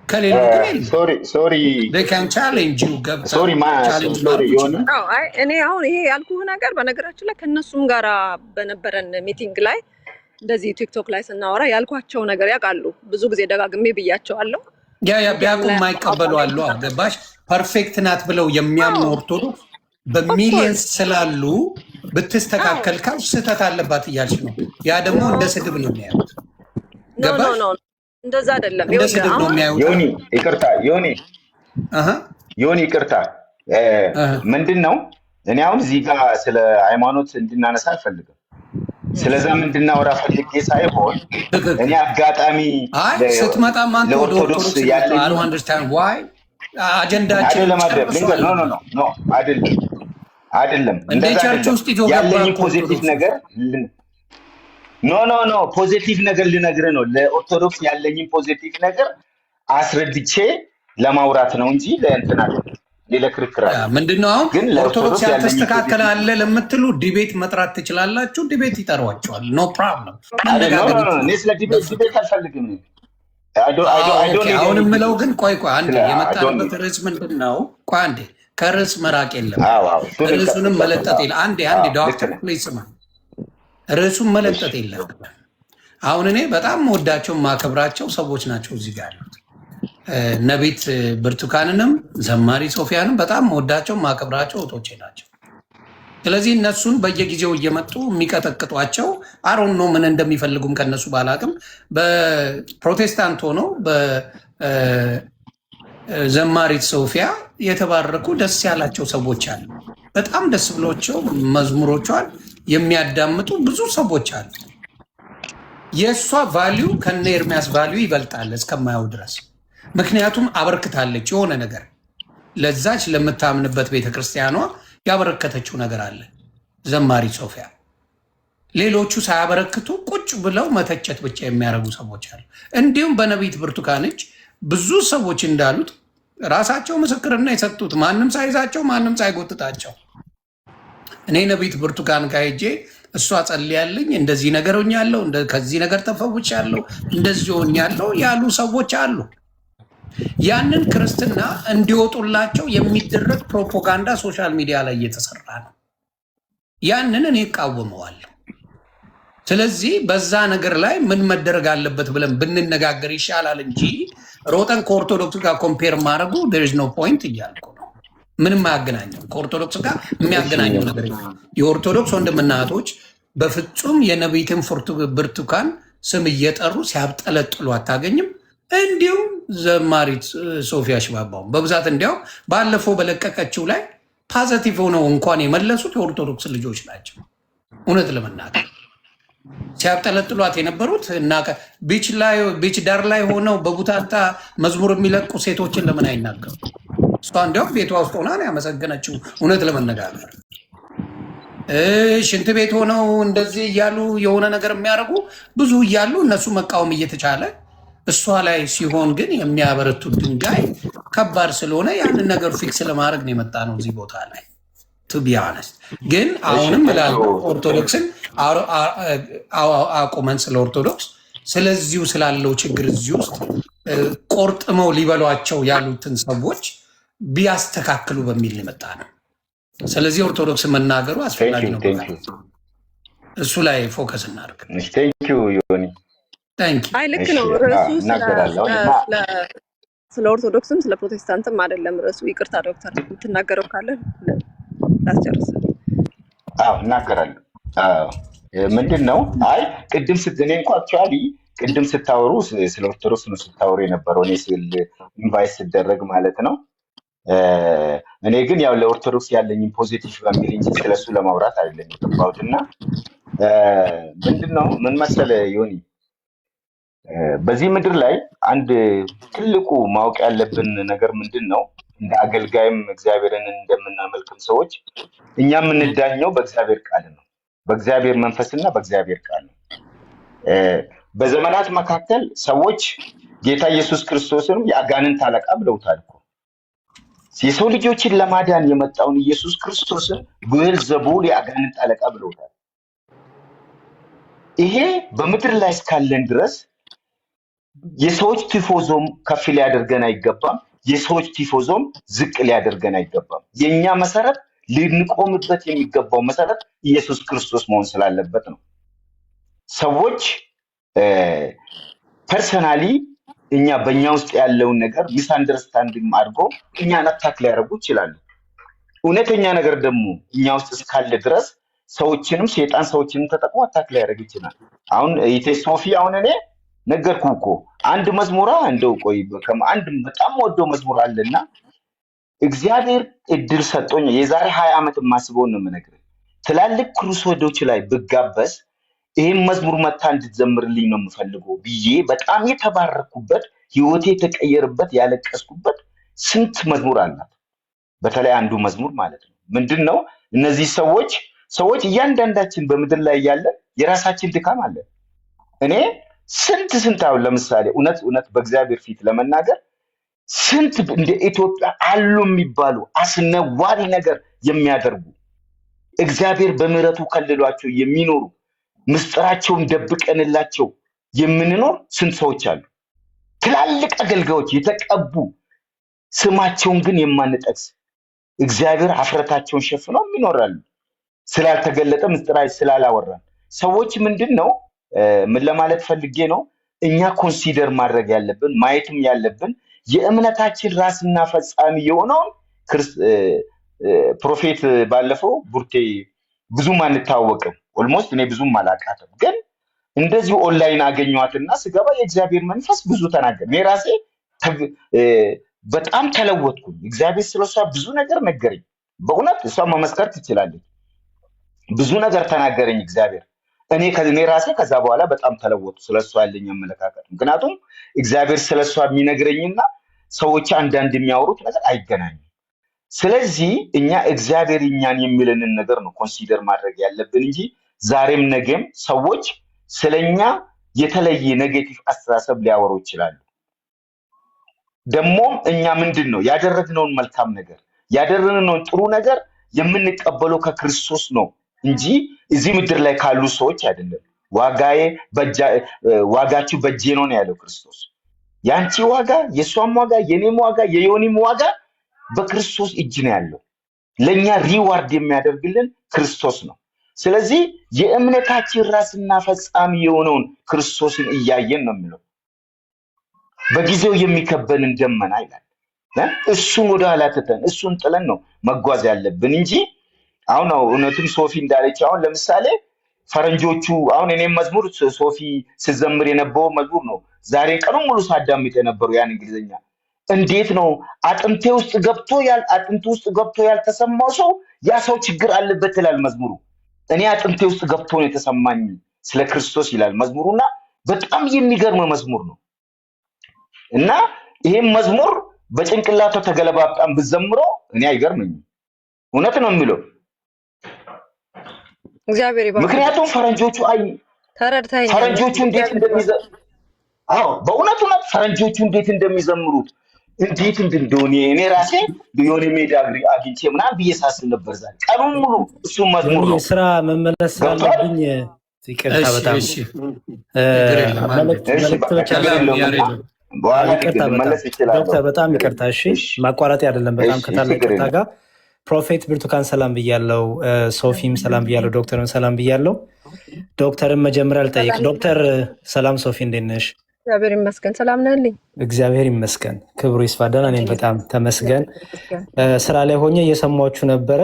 ከሌሉ እኔ አሁን ይሄ ያልኩህ ነገር በነገራችን ላይ ከእነሱም ጋር በነበረን ሚቲንግ ላይ እንደዚህ ቲክቶክ ላይ ስናወራ ያልኳቸው ነገር ያውቃሉ። ብዙ ጊዜ ደጋግሜ ብያቸዋለሁ። ቢያውቁም የማይቀበሉ አሉ። ገባሽ? ፐርፌክት ናት ብለው የሚያምኑ ኦርቶዶክስ በሚሊየንስ ስላሉ ብትስተካከል ካል ስህተት አለባት እያልሽ ነው። ያ ደግሞ እንደ ስድብ ነው የሚያዩት። ገባሽ? እንደዛ አይደለም። እንደ ስድብ ነው የሚያዩት። ዮኒ ይቅርታ፣ ምንድን ነው እኔ አሁን እዚህ ጋር ስለ ሃይማኖት እንድናነሳ አልፈልግም። ስለዛ እንድናወራ ፈልጌ ሳይሆን እኔ አጋጣሚ ስትመጣም አንተ ወደ ለኦርቶዶክስ ያለኝ አጀንዳችን አይደለም እንደ ቸርች ውስጥ ያለኝ ፖዚቲቭ ነገር ኖ ፖዚቲቭ ነገር ልነግርህ ነው። ለኦርቶዶክስ ያለኝ ፖዚቲቭ ነገር አስረድቼ ለማውራት ነው እንጂ ለእንትና ሌላ ክርክር ምንድነው? አሁን ኦርቶዶክስ ያልተስተካከለ አለ ለምትሉ ዲቤት መጥራት ትችላላችሁ። ዲቤት ይጠሯቸዋል። ኖ ፕሮብለም። እኔ ስለ ዲቤት አልፈልግም። አሁን የምለው ግን ቆይ አንዴ የመጣበት ርዕስ ምንድን ነው? ቆይ አንዴ ከርዕስ መራቅ የለም። ርዕሱንም መለጠጥ የለ። አንዴ ዶክተር ፕሊዝ ስማ፣ ርዕሱን መለጠጥ የለም። አሁን እኔ በጣም ወዳቸው ማከብራቸው ሰዎች ናቸው እዚህ ጋር ያሉት። ነቢት ብርቱካንንም ዘማሪ ሶፊያንም በጣም ወዳቸው ማከብራቸው እህቶቼ ናቸው። ስለዚህ እነሱን በየጊዜው እየመጡ የሚቀጠቅጧቸው አሮን ነው ምን እንደሚፈልጉም ከነሱ ባላቅም በፕሮቴስታንት ሆነው በዘማሪት ሶፊያ የተባረኩ ደስ ያላቸው ሰዎች አሉ። በጣም ደስ ብሎቸው መዝሙሮቿን የሚያዳምጡ ብዙ ሰዎች አሉ። የእሷ ቫሊዩ ከነ ኤርሚያስ ቫሊዩ ይበልጣል እስከማየው ድረስ። ምክንያቱም አበርክታለች የሆነ ነገር ለዛች ለምታምንበት ቤተክርስቲያኗ ያበረከተችው ነገር አለ ዘማሪ ሶፊያ። ሌሎቹ ሳያበረክቱ ቁጭ ብለው መተቸት ብቻ የሚያደርጉ ሰዎች አሉ። እንዲሁም በነቢት ብርቱካን እጅ ብዙ ሰዎች እንዳሉት ራሳቸው ምስክርና የሰጡት ማንም ሳይዛቸው ማንም ሳይጎትታቸው። እኔ ነቢት ብርቱካን ጋር ሄጄ እሷ ጸልያለኝ እንደዚህ ነገር ሆኛለሁ፣ ከዚህ ነገር ተፈውቻለሁ፣ እንደዚህ ሆኛለሁ ያሉ ሰዎች አሉ። ያንን ክርስትና እንዲወጡላቸው የሚደረግ ፕሮፓጋንዳ ሶሻል ሚዲያ ላይ እየተሰራ ነው። ያንን እኔ እቃወመዋለሁ። ስለዚህ በዛ ነገር ላይ ምን መደረግ አለበት ብለን ብንነጋገር ይሻላል እንጂ ሮጠን ከኦርቶዶክስ ጋር ኮምፔር ማድረጉ there is no point እያልኩ ነው። ምንም አያገናኘው ከኦርቶዶክስ ጋር የሚያገናኘው ነገር የኦርቶዶክስ ወንድምና እህቶች በፍጹም የነቢይትን ብርቱካን ስም እየጠሩ ሲያብጠለጥሉ አታገኝም። እንዲሁም ዘማሪት ሶፊያ ሽባባው በብዛት እንዲያው ባለፈው በለቀቀችው ላይ ፖዚቲቭ ሆነው እንኳን የመለሱት የኦርቶዶክስ ልጆች ናቸው። እውነት ለመናገር ሲያብጠለጥሏት የነበሩት እና ቢች ዳር ላይ ሆነው በቡታታ መዝሙር የሚለቁ ሴቶችን ለምን አይናገሩ? እሷ እንዲያውም ቤቷ ውስጥ ሆና ነው ያመሰገነችው። እውነት ለመነጋገር ሽንት ቤት ሆነው እንደዚህ እያሉ የሆነ ነገር የሚያደርጉ ብዙ እያሉ እነሱ መቃወም እየተቻለ እሷ ላይ ሲሆን ግን የሚያበረቱት ድንጋይ ከባድ ስለሆነ ያንን ነገር ፊክስ ለማድረግ ነው የመጣ ነው እዚህ ቦታ ላይ ቱ ቢ ኦነስት። ግን አሁንም እላለሁ ኦርቶዶክስን አቁመን ስለ ኦርቶዶክስ ስለዚሁ ስላለው ችግር እዚህ ውስጥ ቆርጥመው ሊበሏቸው ያሉትን ሰዎች ቢያስተካክሉ በሚል የመጣ ነው። ስለዚህ ኦርቶዶክስ መናገሩ አስፈላጊ ነው። እሱ ላይ ፎከስ እናድርግ። አይ ልክ ነው ርዕሱ ስለ ኦርቶዶክስም ስለ ፕሮቴስታንትም አይደለም ርዕሱ። ይቅርታ ዶክተር የምትናገረው ካለ ላስጨርስ። እናገራለሁ። ምንድን ነው አይ ቅድም እኔ እንኳ አክቹዋሊ ቅድም ስታወሩ ስለ ኦርቶዶክስ ነው ስታወሩ የነበረው እኔ ኢንቫይት ስደረግ ማለት ነው። እኔ ግን ያው ለኦርቶዶክስ ያለኝን ፖዚቲቭ በሚል እንጂ ስለሱ ለማውራት አይደለም የገባሁት። እና ምንድነው ምን መሰለ ዮኒ፣ በዚህ ምድር ላይ አንድ ትልቁ ማወቅ ያለብን ነገር ምንድን ነው፣ እንደ አገልጋይም እግዚአብሔርን እንደምናመልክም ሰዎች እኛ የምንዳኘው በእግዚአብሔር ቃል ነው፣ በእግዚአብሔር መንፈስና በእግዚአብሔር ቃል ነው። በዘመናት መካከል ሰዎች ጌታ ኢየሱስ ክርስቶስንም የአጋንንት አለቃ ብለውታል እኮ። የሰው ልጆችን ለማዳን የመጣውን ኢየሱስ ክርስቶስን ብዔልዜቡል የአጋንንት አለቃ ብለውታል። ይሄ በምድር ላይ እስካለን ድረስ የሰዎች ቲፎዞም ከፍ ሊያደርገን አይገባም፣ የሰዎች ቲፎዞም ዝቅ ሊያደርገን አይገባም። የኛ መሰረት ልንቆምበት የሚገባው መሰረት ኢየሱስ ክርስቶስ መሆን ስላለበት ነው። ሰዎች ፐርሰናሊ እኛ በእኛ ውስጥ ያለውን ነገር ሚስ አንደርስታንዲንግ አድርጎ እኛን አታክ ሊያደርጉ ይችላሉ። እውነተኛ ነገር ደግሞ እኛ ውስጥ እስካለ ድረስ ሰዎችንም ሴጣን ሰዎችንም ተጠቅሞ አታክ ሊያደርግ ይችላል። አሁን ሶፊ አሁን እኔ ነገርኩ እኮ አንድ መዝሙራ እንደው ቆይ አንድ በጣም ወዶ መዝሙር አለና እግዚአብሔር እድል ሰጦኝ የዛሬ 20 ዓመት የማስበውን ነው የምነግርህ። ትላልቅ ክሩሴዶች ላይ ብጋበዝ ይህን መዝሙር መታ እንድትዘምርልኝ ነው የምፈልገው ብዬ በጣም የተባረኩበት ህይወቴ የተቀየረበት ያለቀስኩበት ስንት መዝሙር አላት። በተለይ አንዱ መዝሙር ማለት ነው ምንድን ነው እነዚህ ሰዎች እያንዳንዳችን በምድር ላይ ያለን የራሳችን ድካም አለ። እኔ ስንት አሁን ለምሳሌ እውነት በእግዚአብሔር ፊት ለመናገር ስንት እንደ ኢትዮጵያ አሉ የሚባሉ አስነዋሪ ነገር የሚያደርጉ እግዚአብሔር በምህረቱ ከልሏቸው የሚኖሩ ምስጢራቸውን ደብቀንላቸው የምንኖር ስንት ሰዎች አሉ። ትላልቅ አገልጋዮች የተቀቡ ስማቸውን ግን የማንጠቅስ እግዚአብሔር አፍረታቸውን ሸፍነው ይኖራሉ። ስላልተገለጠ ምስጢራቸው ስላላወራን ሰዎች ምንድን ነው ምን ለማለት ፈልጌ ነው እኛ ኮንሲደር ማድረግ ያለብን ማየትም ያለብን የእምነታችን ራስና ፈጻሚ የሆነውን ፕሮፌት ባለፈው ቡርቴ ብዙም አንታወቅም ኦልሞስት እኔ ብዙም አላቃተም ግን እንደዚህ ኦንላይን አገኘዋትና ስገባ የእግዚአብሔር መንፈስ ብዙ ተናገረ። እኔ ራሴ በጣም ተለወጥኩኝ። እግዚአብሔር ስለሷ ብዙ ነገር ነገረኝ። በእውነት እሷ መመስከር ትችላለች። ብዙ ነገር ተናገረኝ እግዚአብሔር። እኔ ራሴ ከዛ በኋላ በጣም ተለወጥኩ ስለሷ ያለኝ አመለካከት። ምክንያቱም እግዚአብሔር ስለሷ የሚነግረኝና ሰዎች አንዳንድ የሚያወሩት ነገር አይገናኝም። ስለዚህ እኛ እግዚአብሔር እኛን የሚለንን ነገር ነው ኮንሲደር ማድረግ ያለብን እንጂ ዛሬም ነገም ሰዎች ስለኛ የተለየ ኔጌቲቭ አስተሳሰብ ሊያወሩ ይችላሉ። ደግሞም እኛ ምንድን ነው ያደረግነውን መልካም ነገር ያደረግነውን ጥሩ ነገር የምንቀበለው ከክርስቶስ ነው እንጂ እዚህ ምድር ላይ ካሉ ሰዎች አይደለም። ዋጋችሁ በእጄ ነው ያለው ክርስቶስ። ያንቺ ዋጋ፣ የሷም ዋጋ፣ የኔም ዋጋ፣ የዮኒም ዋጋ በክርስቶስ እጅ ነው ያለው። ለኛ ሪዋርድ የሚያደርግልን ክርስቶስ ነው። ስለዚህ የእምነታችን ራስና ፈጻሚ የሆነውን ክርስቶስን እያየን ነው የሚለው። በጊዜው የሚከበንን ደመና ይላል። እሱን ወደ ኋላ ትተን እሱን ጥለን ነው መጓዝ ያለብን እንጂ አሁን እውነቱም ሶፊ እንዳለች አሁን ለምሳሌ ፈረንጆቹ አሁን እኔም መዝሙር ሶፊ ስዘምር የነበረው መዝሙር ነው ዛሬ ቀኑን ሙሉ ሳዳምጥ የነበረው ያን እንግሊዘኛ እንዴት ነው አጥንቴ ውስጥ ገብቶ ያልተሰማው ሰው ያ ሰው ችግር አለበት ይላል መዝሙሩ። እኔ አጥንቴ ውስጥ ገብቶ ነው የተሰማኝ ስለ ክርስቶስ ይላል መዝሙሩና በጣም የሚገርም መዝሙር ነው። እና ይሄን መዝሙር በጭንቅላቱ ተገለባብጣም ብዘምረው እኔ አይገርመኝም። እውነት ነው የሚለው እግዚአብሔር ይባርክ። ምክንያቱም ፈረንጆቹ እንዴት እንደሚዘምሩ በእውነቱ ፈረንጆቹ እንዴት እንደሚዘምሩት እንዴት እንደሆነ እኔ ራሴ የሆነ ሜዳ አግኝቼ ምናምን ብዬ ሳስብ ነበር ዛሬ ቀኑን ሙሉ እሱ መዝሙር ነው። ስራ መመለስ አለብኝ። ይቅርታ በጣም ዶክተር በጣም ይቅርታ። እሺ ማቋረጥ አይደለም በጣም ከታላቅ ይቅርታ ጋር ፕሮፌት ብርቱካን ሰላም ብያለው፣ ሶፊም ሰላም ብያለው፣ ዶክተርም ሰላም ብያለው። ዶክተርን መጀመሪያ ልጠይቅ። ዶክተር ሰላም፣ ሶፊ እንዴት ነሽ? እግዚአብሔር ይመስገን። ሰላም ነህልኝ? እግዚአብሔር ይመስገን፣ ክብሩ ይስፋ። ደህና ነኝ በጣም ተመስገን። ስራ ላይ ሆኜ እየሰማችሁ ነበረ።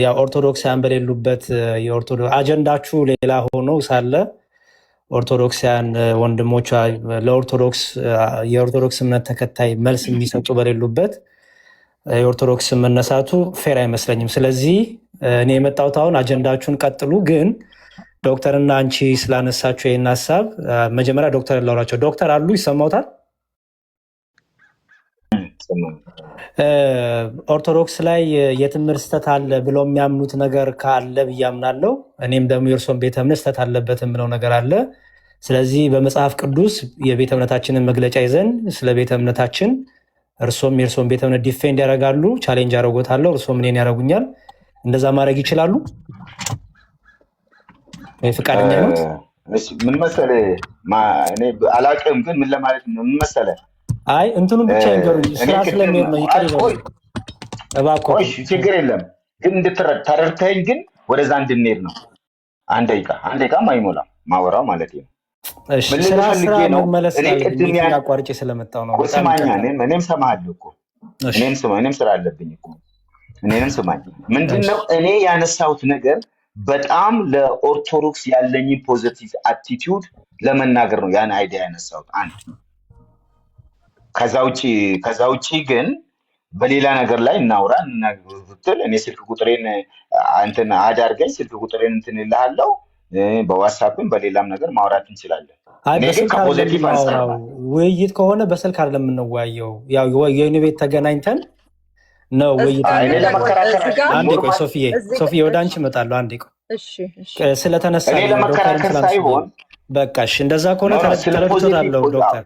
ያው ኦርቶዶክሳውያን በሌሉበት አጀንዳችሁ ሌላ ሆኖ ሳለ ኦርቶዶክሳውያን ወንድሞቿ የኦርቶዶክስ እምነት ተከታይ መልስ የሚሰጡ በሌሉበት የኦርቶዶክስ መነሳቱ ፌር አይመስለኝም። ስለዚህ እኔ የመጣሁት አሁን አጀንዳችሁን ቀጥሉ፣ ግን ዶክተርና አንቺ ስላነሳችሁ ይህን ሀሳብ መጀመሪያ ዶክተር ላውራቸው። ዶክተር አሉ ይሰማውታል? ኦርቶዶክስ ላይ የትምህርት ስህተት አለ ብለው የሚያምኑት ነገር ካለ ብዬ አምናለሁ። እኔም ደግሞ የእርሶን ቤተ እምነት ስህተት አለበት የምለው ነገር አለ። ስለዚህ በመጽሐፍ ቅዱስ የቤተ እምነታችንን መግለጫ ይዘን ስለ ቤተ እምነታችን እርሶም የእርሶን ቤተ እምነት ዲፌንድ ያደርጋሉ፣ ቻሌንጅ ያደርጎታለሁ፣ እርሶም እኔን ያደርጉኛል። እንደዛ ማድረግ ይችላሉ? ፈቃደኛ ነት? ምን መሰለህ እኔ አላውቅም፣ ግን ምን ለማለት ነው ምን መሰለህ አይ እንትኑን ብቻ ይንገሩኝ። ስራ ስለሚሄድ ነው። ይቀር እባክዎ። ችግር የለም ግን እንድትረዳኝ ግን ወደዛ እንድንሄድ ነው። አንድ ደቂቃ አይሞላም ማወራው ማለት ነው። ስራ መመለስ አቋርጬ ስለመጣሁ ነው። ስማኛ፣ እኔም ሰማሃለሁ እኮ እኔም ስራ አለብኝ እኮ እኔንም ስማኝ። ምንድነው እኔ ያነሳሁት ነገር በጣም ለኦርቶዶክስ ያለኝ ፖዚቲቭ አቲቲዩድ ለመናገር ነው ያን አይዲያ ያነሳሁት። አንድ ከዛ ውጪ ግን በሌላ ነገር ላይ እናውራ ብትል እኔ ስልክ ቁጥሬን እንትን አዳርገኝ ስልክ ቁጥሬን እንትን እልሃለሁ። በዋትስአፕም በሌላም ነገር ማውራት እንችላለን። አይ እኔ ግን በስልክ አይደለም ከፖዘቲቭ አንጻር የምናወራው፣ ውይይት ከሆነ በስልክ አይደለም የምንወያየው። ያው የወይን ቤት ተገናኝተን ነው ውይይት እኔ ግን ደግሞ ለመከራከር እዚህ ጋር አንዴ ቆይ ኖርማል ሶፊዬ ወደ አንቺ እመጣለሁ። አንዴ ቆይ እሺ እሺ ስለተነሳ እኔ ነው ዶክተርም ለመከራከር ስላነሱ ሳይሆን በቃ እሺ፣ እንደዛ ከሆነ ስለ ፖዚቲቭ ተረድቶታለሁ ዶክተር።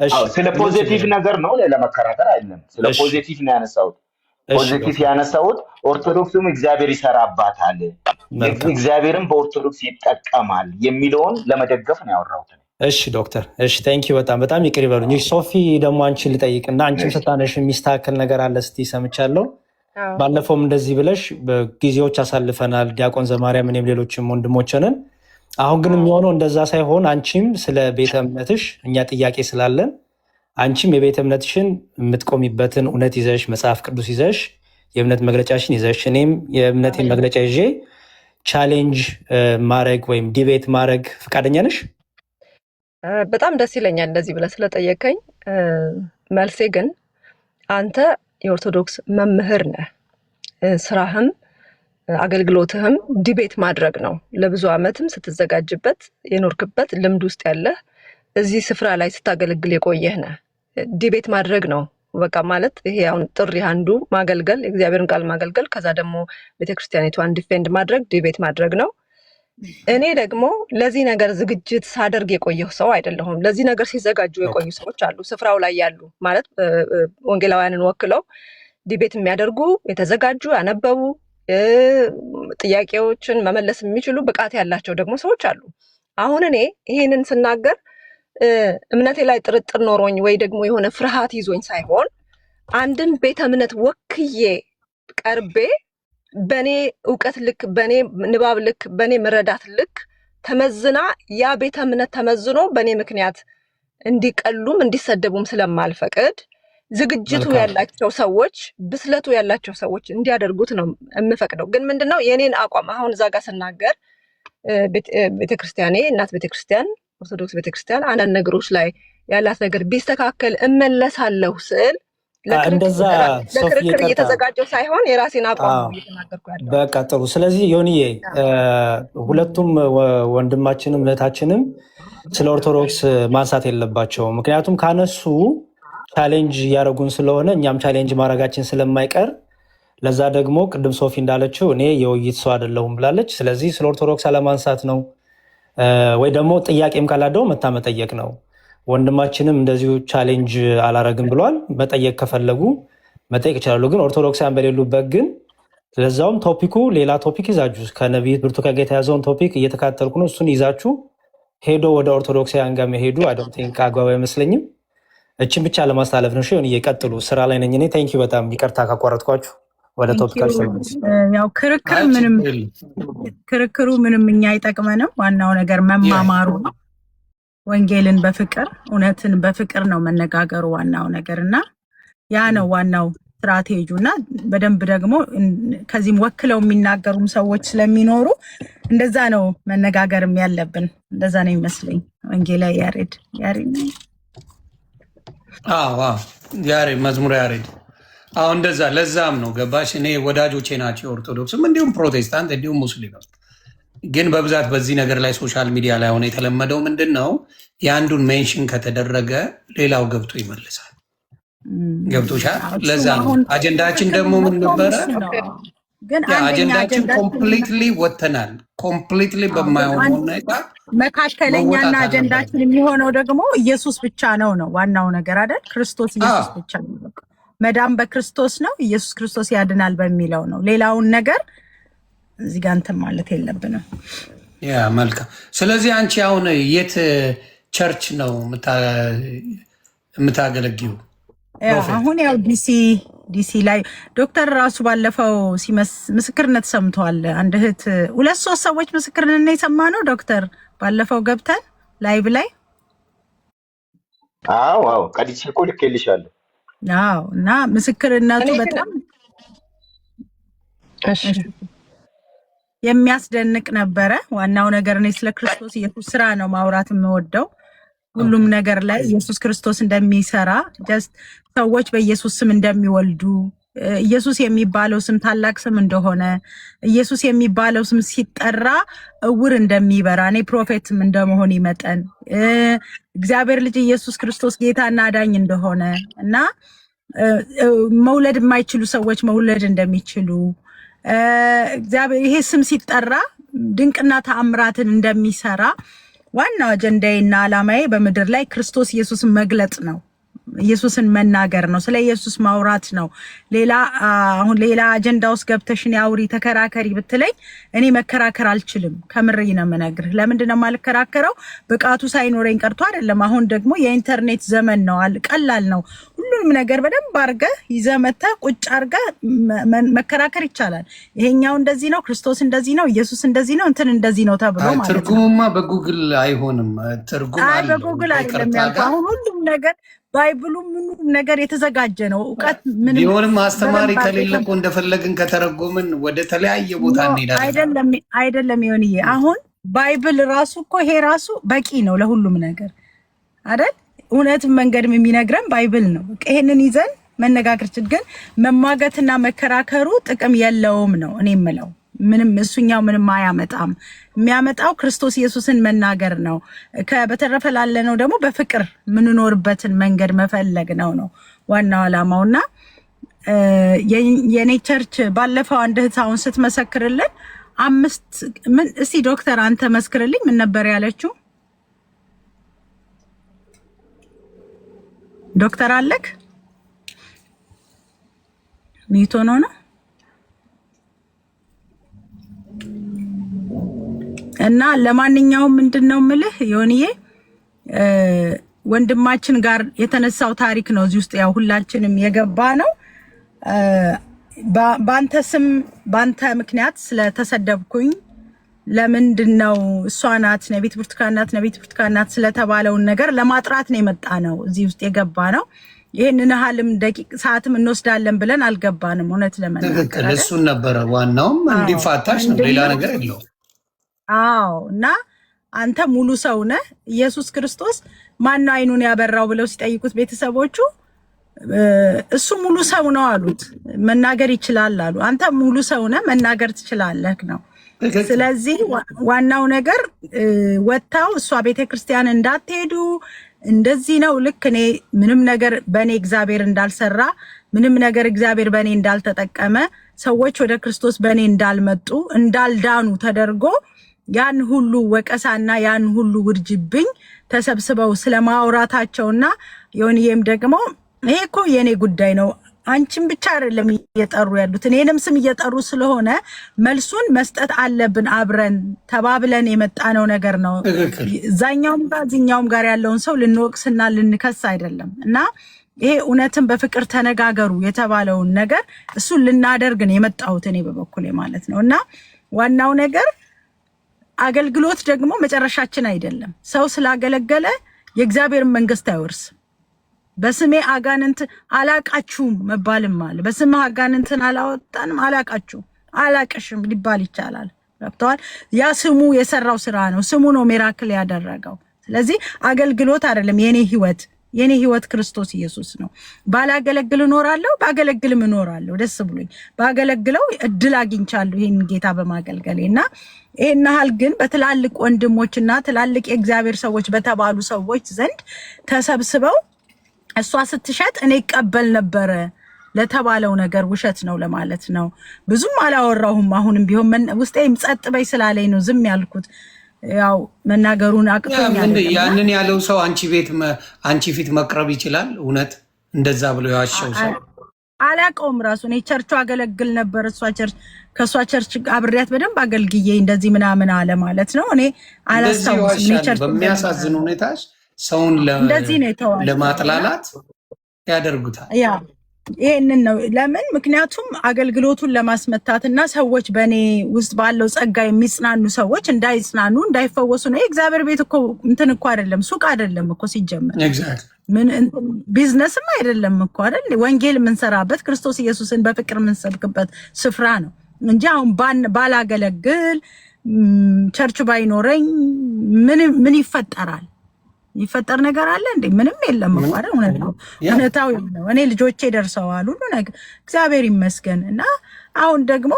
እሺ ስለ ምን ፖዚቲቭ ችግር ነገር ነው ለመከራከር አይደለም። ስለ እሺ ፖዚቲቭ ነው ያነሳሁት። እሺ ፖዚቲቭ ዶክተር ያነሳሁት ኦርቶዶክስም እግዚአብሔር ይሰራባታል፣ መልካም እግዚአብሔርም በኦርቶዶክስ ይጠቀማል የሚለውን ለመደገፍ ነው ያወራሁት። እሺ ዶክተር እሺ ቴንክ ዩ በጣም ይቅር ይበሉኝ። እሺ ሶፊ ደግሞ አንቺን ልጠይቅና አንቺም ስታነሽ የሚስተካከል ነገር አለ ስትይ ሰምቻለሁ። አዎ ባለፈውም እንደዚህ ብለሽ በጊዜዎች አሳልፈናል ዲያቆን ዘማርያም እኔም ሌሎችም ወንድሞችንን። አሁን ግን የሚሆነው እንደዛ ሳይሆን አንቺም ስለ ቤተ እምነትሽ እኛ ጥያቄ ስላለን አንቺም የቤተ እምነትሽን የምትቆሚበትን እውነት ይዘሽ መጽሐፍ ቅዱስ ይዘሽ የእምነት መግለጫሽን ይዘሽ እኔም የእምነቴን መግለጫ ይዤ ቻሌንጅ ማድረግ ወይም ዲቤት ማድረግ ፈቃደኛ ነሽ? በጣም ደስ ይለኛል እንደዚህ ብለህ ስለጠየቀኝ። መልሴ ግን አንተ የኦርቶዶክስ መምህር ነህ። ስራህም አገልግሎትህም ዲቤት ማድረግ ነው። ለብዙ ዓመትም ስትዘጋጅበት የኖርክበት ልምድ ውስጥ ያለህ እዚህ ስፍራ ላይ ስታገለግል የቆየህ ነህ። ዲቤት ማድረግ ነው በቃ ማለት ይሄ አሁን ጥሪ አንዱ ማገልገል፣ የእግዚአብሔርን ቃል ማገልገል፣ ከዛ ደግሞ ቤተክርስቲያኒቷን ዲፌንድ ማድረግ ዲቤት ማድረግ ነው። እኔ ደግሞ ለዚህ ነገር ዝግጅት ሳደርግ የቆየሁ ሰው አይደለሁም። ለዚህ ነገር ሲዘጋጁ የቆዩ ሰዎች አሉ፣ ስፍራው ላይ ያሉ ማለት ወንጌላውያንን ወክለው ዲቤት የሚያደርጉ የተዘጋጁ ያነበቡ ጥያቄዎችን መመለስ የሚችሉ ብቃት ያላቸው ደግሞ ሰዎች አሉ። አሁን እኔ ይሄንን ስናገር እምነቴ ላይ ጥርጥር ኖሮኝ ወይ ደግሞ የሆነ ፍርሃት ይዞኝ ሳይሆን አንድን ቤተ እምነት ወክዬ ቀርቤ በኔ እውቀት ልክ፣ በኔ ንባብ ልክ፣ በኔ መረዳት ልክ ተመዝና ያ ቤተ እምነት ተመዝኖ በኔ ምክንያት እንዲቀሉም እንዲሰደቡም ስለማልፈቅድ ዝግጅቱ ያላቸው ሰዎች፣ ብስለቱ ያላቸው ሰዎች እንዲያደርጉት ነው የምፈቅደው። ግን ምንድነው የኔን አቋም አሁን እዛ ጋር ስናገር ቤተክርስቲያኔ እናት ቤተክርስቲያን ኦርቶዶክስ ቤተክርስቲያን አንዳንድ ነገሮች ላይ ያላት ነገር ቢስተካከል እመለሳለሁ ስል ለክርክር እየተዘጋጀው ሳይሆን የራሴን አቋም ነው እየተናገርኩ ያለው። በቃ ጥሩ። ስለዚህ ዮኒዬ ሁለቱም ወንድማችንም እህታችንም ስለ ኦርቶዶክስ ማንሳት የለባቸውም። ምክንያቱም ካነሱ ቻሌንጅ እያደረጉን ስለሆነ እኛም ቻሌንጅ ማድረጋችን ስለማይቀር፣ ለዛ ደግሞ ቅድም ሶፊ እንዳለችው እኔ የውይይት ሰው አይደለሁም ብላለች። ስለዚህ ስለ ኦርቶዶክስ አለማንሳት ነው ወይ ደግሞ ጥያቄም ካላደው መታ መጠየቅ ነው። ወንድማችንም እንደዚሁ ቻሌንጅ አላረግም ብሏል። መጠየቅ ከፈለጉ መጠየቅ ይችላሉ። ግን ኦርቶዶክሳን በሌሉበት ግን ለዛውም ቶፒኩ ሌላ ቶፒክ ይዛችሁ ከነቢይ ብርቱካን ጋር የተያዘውን ቶፒክ እየተካተልኩ ነው፣ እሱን ይዛችሁ ሄዶ ወደ ኦርቶዶክሳውያን ጋር መሄዱ አይ ዶንት ቲንክ አግባብ አይመስለኝም። እችን ብቻ ለማስተላለፍ ነው። ሆን እየቀጥሉ ስራ ላይ ነኝ እኔ። ቴንኪው በጣም ይቅርታ ካቋረጥኳችሁ። ወደ ቶፒካችሁ ያው ክርክሩ ምንም እኛ አይጠቅመንም። ዋናው ነገር መማማሩ ነው። ወንጌልን በፍቅር እውነትን በፍቅር ነው መነጋገሩ ዋናው ነገር እና ያ ነው ዋናው ስትራቴጂ እና በደንብ ደግሞ ከዚህም ወክለው የሚናገሩም ሰዎች ስለሚኖሩ እንደዛ ነው መነጋገርም ያለብን። እንደዛ ነው ይመስለኝ። ወንጌላዊ ያሬድ መዝሙር ያሬድ እንደዛ ለዛም ነው ገባሽ። እኔ ወዳጆቼ ናቸው ኦርቶዶክስም እንዲሁም ፕሮቴስታንት እንዲሁም ሙስሊም። ግን በብዛት በዚህ ነገር ላይ ሶሻል ሚዲያ ላይ ሆነ የተለመደው ምንድን ነው የአንዱን ሜንሽን ከተደረገ ሌላው ገብቶ ይመልሳል። ገብቶሻል? ለዛ ነው አጀንዳችን ደግሞ ምን ነበረ? አጀንዳችን ኮምፕሊትሊ ወተናል። ኮምፕሊትሊ በማይሆን ሁኔታ መካከለኛና አጀንዳችን የሚሆነው ደግሞ ኢየሱስ ብቻ ነው ዋናው ነገር አይደል? ክርስቶስ ኢየሱስ ብቻ ነው። መዳን በክርስቶስ ነው። ኢየሱስ ክርስቶስ ያድናል በሚለው ነው። ሌላውን ነገር እዚህ ጋር እንትን ማለት የለብንም። ያ መልካም። ስለዚህ አንቺ አሁን የት ቸርች ነው የምታገለግዩ? አሁን ያው ዲሲ ላይ ዶክተር ራሱ ባለፈው ምስክርነት ሰምተዋል። አንድ እህት 2-3 ሰዎች ምስክርነት የሰማነው ዶክተር ባለፈው ገብተን ላይቭ ላይ አዎ ቀዲቼ እኮ ልኬልሻለሁ። እና ምስክርነቱ በጣም የሚያስደንቅ ነበረ። ዋናው ነገር እኔ ስለ ክርስቶስ ኢየሱስ ስራ ነው ማውራት የምወደው። ሁሉም ነገር ላይ ኢየሱስ ክርስቶስ እንደሚሰራ ጀስት ሰዎች በኢየሱስ ስም እንደሚወልዱ ኢየሱስ የሚባለው ስም ታላቅ ስም እንደሆነ ኢየሱስ የሚባለው ስም ሲጠራ እውር እንደሚበራ እኔ ፕሮፌትም እንደመሆን ይመጠን እግዚአብሔር ልጅ ኢየሱስ ክርስቶስ ጌታና አዳኝ እንደሆነ እና መውለድ የማይችሉ ሰዎች መውለድ እንደሚችሉ እግዚአብሔር ይሄ ስም ሲጠራ ድንቅና ተአምራትን እንደሚሰራ ዋናው አጀንዳዬና ዓላማዬ በምድር ላይ ክርስቶስ ኢየሱስን መግለጽ ነው። ኢየሱስን መናገር ነው። ስለ ኢየሱስ ማውራት ነው። አሁን ሌላ አጀንዳ ውስጥ ገብተሽን ያውሪ ተከራከሪ ብትለኝ እኔ መከራከር አልችልም። ከምርይ ነው የምነግርህ። ለምንድን ነው የማልከራከረው? ብቃቱ ሳይኖረኝ ቀርቶ አይደለም። አሁን ደግሞ የኢንተርኔት ዘመን ነው። ቀላል ነው። ሁሉንም ነገር በደንብ አድርገህ ይዘህ መተህ ቁጭ አድርገህ መከራከር ይቻላል። ይሄኛው እንደዚህ ነው፣ ክርስቶስ እንደዚህ ነው፣ ኢየሱስ እንደዚህ ነው፣ እንትን እንደዚህ ነው ተብሎ ማለት ነው። ትርጉሙማ በጉግል አይሆንም። ትርጉም አለ በጉግል አይደለም ያልኩህ። አሁን ሁሉም ነገር ባይብሉ ምንም ነገር የተዘጋጀ ነው። ዕውቀት ምንም ቢሆንም አስተማሪ ከሌለ እኮ እንደፈለግን ከተረጎምን ወደ ተለያየ ቦታ እንሄዳለን። አይደለም ይሆንዬ። አሁን ባይብል ራሱ እኮ ይሄ ራሱ በቂ ነው ለሁሉም ነገር አይደል? እውነትን መንገድም የሚነግረን ባይብል ነው። ይሄንን ይዘን መነጋገር ግን መማገትና መከራከሩ ጥቅም የለውም ነው እኔ የምለው። ምንም እሱኛው ምንም አያመጣም። የሚያመጣው ክርስቶስ ኢየሱስን መናገር ነው። በተረፈ ላለ ነው ደግሞ በፍቅር ምንኖርበትን መንገድ መፈለግ ነው ዋናው ዓላማውና የኔ ቸርች ባለፈው አንድ እህታውን ስትመሰክርልን ምን እስቲ ዶክተር አንተ መስክርልኝ ምን ነበር ያለችው? ዶክተር አለክ ሚቶ ነው እና ለማንኛውም ምንድነው ምልህ ዮኒዬ ወንድማችን ጋር የተነሳው ታሪክ ነው። እዚህ ውስጥ ያው ሁላችንም የገባ ነው። ባንተ ስም ባንተ ምክንያት ስለተሰደብኩኝ ለምንድነው እሷ ናት ነቢት ብርቱካን ናት ስለተባለውን ነገር ለማጥራት ነው የመጣ ነው። እዚህ ውስጥ የገባ ነው። ይሄንን ሐልም ደቂቅ ሰዓትም እንወስዳለን ብለን አልገባንም። እውነት ለመናገር እሱን ነበረ ዋናውም እንዲፋታሽ ነው፣ ሌላ ነገር የለው። አዎ እና አንተ ሙሉ ሰው ነህ። ኢየሱስ ክርስቶስ ማን አይኑን ያበራው ብለው ሲጠይቁት ቤተሰቦቹ እሱ ሙሉ ሰው ነው አሉት። መናገር ይችላል አሉ። አንተ ሙሉ ሰው ነህ፣ መናገር ትችላለህ ነው። ስለዚህ ዋናው ነገር ወጣው እሷ ቤተክርስቲያን እንዳትሄዱ እንደዚህ ነው። ልክ እኔ ምንም ነገር በእኔ እግዚአብሔር እንዳልሰራ ምንም ነገር እግዚአብሔር በእኔ እንዳልተጠቀመ ሰዎች ወደ ክርስቶስ በእኔ እንዳልመጡ እንዳልዳኑ ተደርጎ ያን ሁሉ ወቀሳና ያን ሁሉ ውርጅብኝ ተሰብስበው ስለማውራታቸውና የሆነም ደግሞ ይሄ እኮ የኔ ጉዳይ ነው አንቺም ብቻ አይደለም እየጠሩ ያሉት እኔንም ስም እየጠሩ ስለሆነ መልሱን መስጠት አለብን አብረን ተባብለን የመጣነው ነገር ነው። ዛኛውም ጋር ያለውን ሰው ልንወቅስና ልንከስ አይደለም እና ይሄ እውነትን በፍቅር ተነጋገሩ የተባለውን ነገር እሱን ልናደርግ ነው የመጣሁት እኔ በበኩሌ ማለት ነው። እና ዋናው ነገር አገልግሎት ደግሞ መጨረሻችን አይደለም። ሰው ስላገለገለ የእግዚአብሔር መንግስት አይወርስም። በስሜ አጋንንት አላቃችሁም መባልም አለ። በስምህ አጋንንትን አላወጣንም አላቀሽም ሊባል ይቻላል። ገብቷል? ያ ስሙ የሰራው ስራ ነው። ስሙ ነው ሚራክል ያደረገው። ስለዚህ አገልግሎት አይደለም የኔ ህይወት ክርስቶስ ኢየሱስ ነው። ባላገለግል እኖራለሁ፣ ባገለግልም እኖራለሁ። ደስ ብሎኝ ባገለግለው እድል አግኝቻለሁ ይሄን ጌታ በማገልገሌና ይሄን ያህል ግን በትላልቅ ወንድሞችና ትላልቅ የእግዚአብሔር ሰዎች በተባሉ ሰዎች ዘንድ ተሰብስበው እሷ ስትሸጥ እኔ ይቀበል ነበር ለተባለው ነገር ውሸት ነው ለማለት ነው። ብዙም አላወራሁም። አሁንም ቢሆን ውስጤም ጸጥ በይ ስላለኝ ነው ዝም ያልኩት። ያው መናገሩን አቅቶኛል። ያንን ያለው ሰው አንቺ ፊት መቅረብ ይችላል? እውነት እንደዛ ብሎ ያዋሸው ሰው አላውቀውም። ራሱ እኔ ቸርቹ አገለግል ነበር። ከእሷ ቸርች አብሬያት በደንብ አገልግዬ እንደዚህ ምናምን አለ ማለት ነው። እኔ አላስታውስም። እኔ ቸርች በሚያሳዝን ሁኔታ ሰውን ለማጥላላት ያደርጉታል። ያ ይሄንን ነው ለምን? ምክንያቱም አገልግሎቱን ለማስመታትና ሰዎች በእኔ ውስጥ ባለው ጸጋ የሚጽናኑ ሰዎች እንዳይጽናኑ እንዳይፈወሱ ነው። የእግዚአብሔር ቤት እኮ እንትን እኮ አይደለም፣ ሱቅ አይደለም እኮ ሲጀመር ምን ቢዝነስም አይደለም እኮ አይደል? ወንጌል የምንሰራበት ክርስቶስ ኢየሱስን በፍቅር የምንሰብክበት ስፍራ ነው እንጂ አሁን ባላገለግል ቸርች ባይኖረኝ ምን ይፈጠራል? ይፈጠር ነገር አለ እንዴ? ምንም የለም እኮ አይደል? እውነት ነው፣ እውነታው ነው። እኔ ልጆቼ ደርሰዋል ሁሉ ነገር እግዚአብሔር ይመስገን። እና አሁን ደግሞ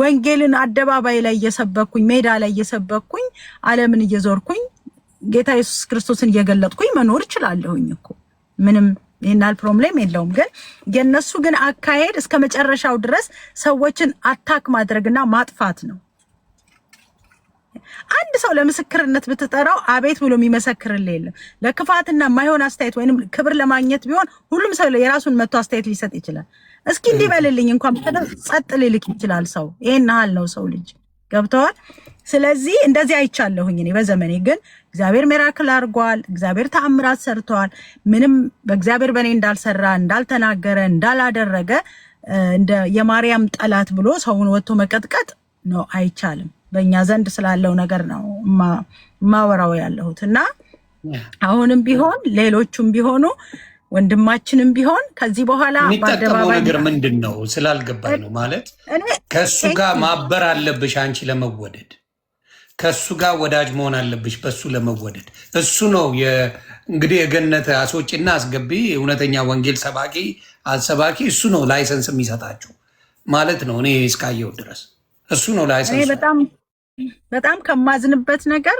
ወንጌልን አደባባይ ላይ እየሰበኩኝ ሜዳ ላይ እየሰበኩኝ ዓለምን እየዞርኩኝ ጌታ ኢየሱስ ክርስቶስን እየገለጥኩኝ መኖር እችላለሁኝ እኮ ምንም ይሄናል ፕሮብሌም የለውም። ግን የነሱ ግን አካሄድ እስከ መጨረሻው ድረስ ሰዎችን አታክ ማድረግና ማጥፋት ነው። አንድ ሰው ለምስክርነት ብትጠራው አቤት ብሎ የሚመሰክርልህ የለም። ለክፋትና የማይሆን አስተያየት ወይንም ክብር ለማግኘት ቢሆን ሁሉም ሰው የራሱን መጥቶ አስተያየት ሊሰጥ ይችላል። እስኪ እንዲህ በልልኝ እንኳን ጸጥ ሊልክ ይችላል ሰው። ይሄን ያህል ነው ሰው ልጅ ገብተዋል። ስለዚህ እንደዚህ አይቻለሁኝ እኔ በዘመኔ። ግን እግዚአብሔር ሚራክል አድርጓል። እግዚአብሔር ተአምራት ሰርተዋል። ምንም በእግዚአብሔር በእኔ እንዳልሰራ እንዳልተናገረ እንዳላደረገ እንደ የማርያም ጠላት ብሎ ሰውን ወጥቶ መቀጥቀጥ ነው አይቻልም። በእኛ ዘንድ ስላለው ነገር ነው ማወራው ያለሁት። እና አሁንም ቢሆን ሌሎቹም ቢሆኑ ወንድማችንም ቢሆን ከዚህ በኋላ የሚጠቀመው ነገር ምንድን ነው ስላልገባኝ ነው። ማለት ከእሱ ጋር ማበር አለብሽ አንቺ ለመወደድ፣ ከእሱ ጋር ወዳጅ መሆን አለብሽ በሱ ለመወደድ። እሱ ነው እንግዲህ የገነት አስወጪና አስገቢ እውነተኛ ወንጌል ሰባኪ አሰባኪ እሱ ነው ላይሰንስ የሚሰጣችሁ ማለት ነው። እኔ እስካየው ድረስ እሱ ነው ላይሰንስ። በጣም ከማዝንበት ነገር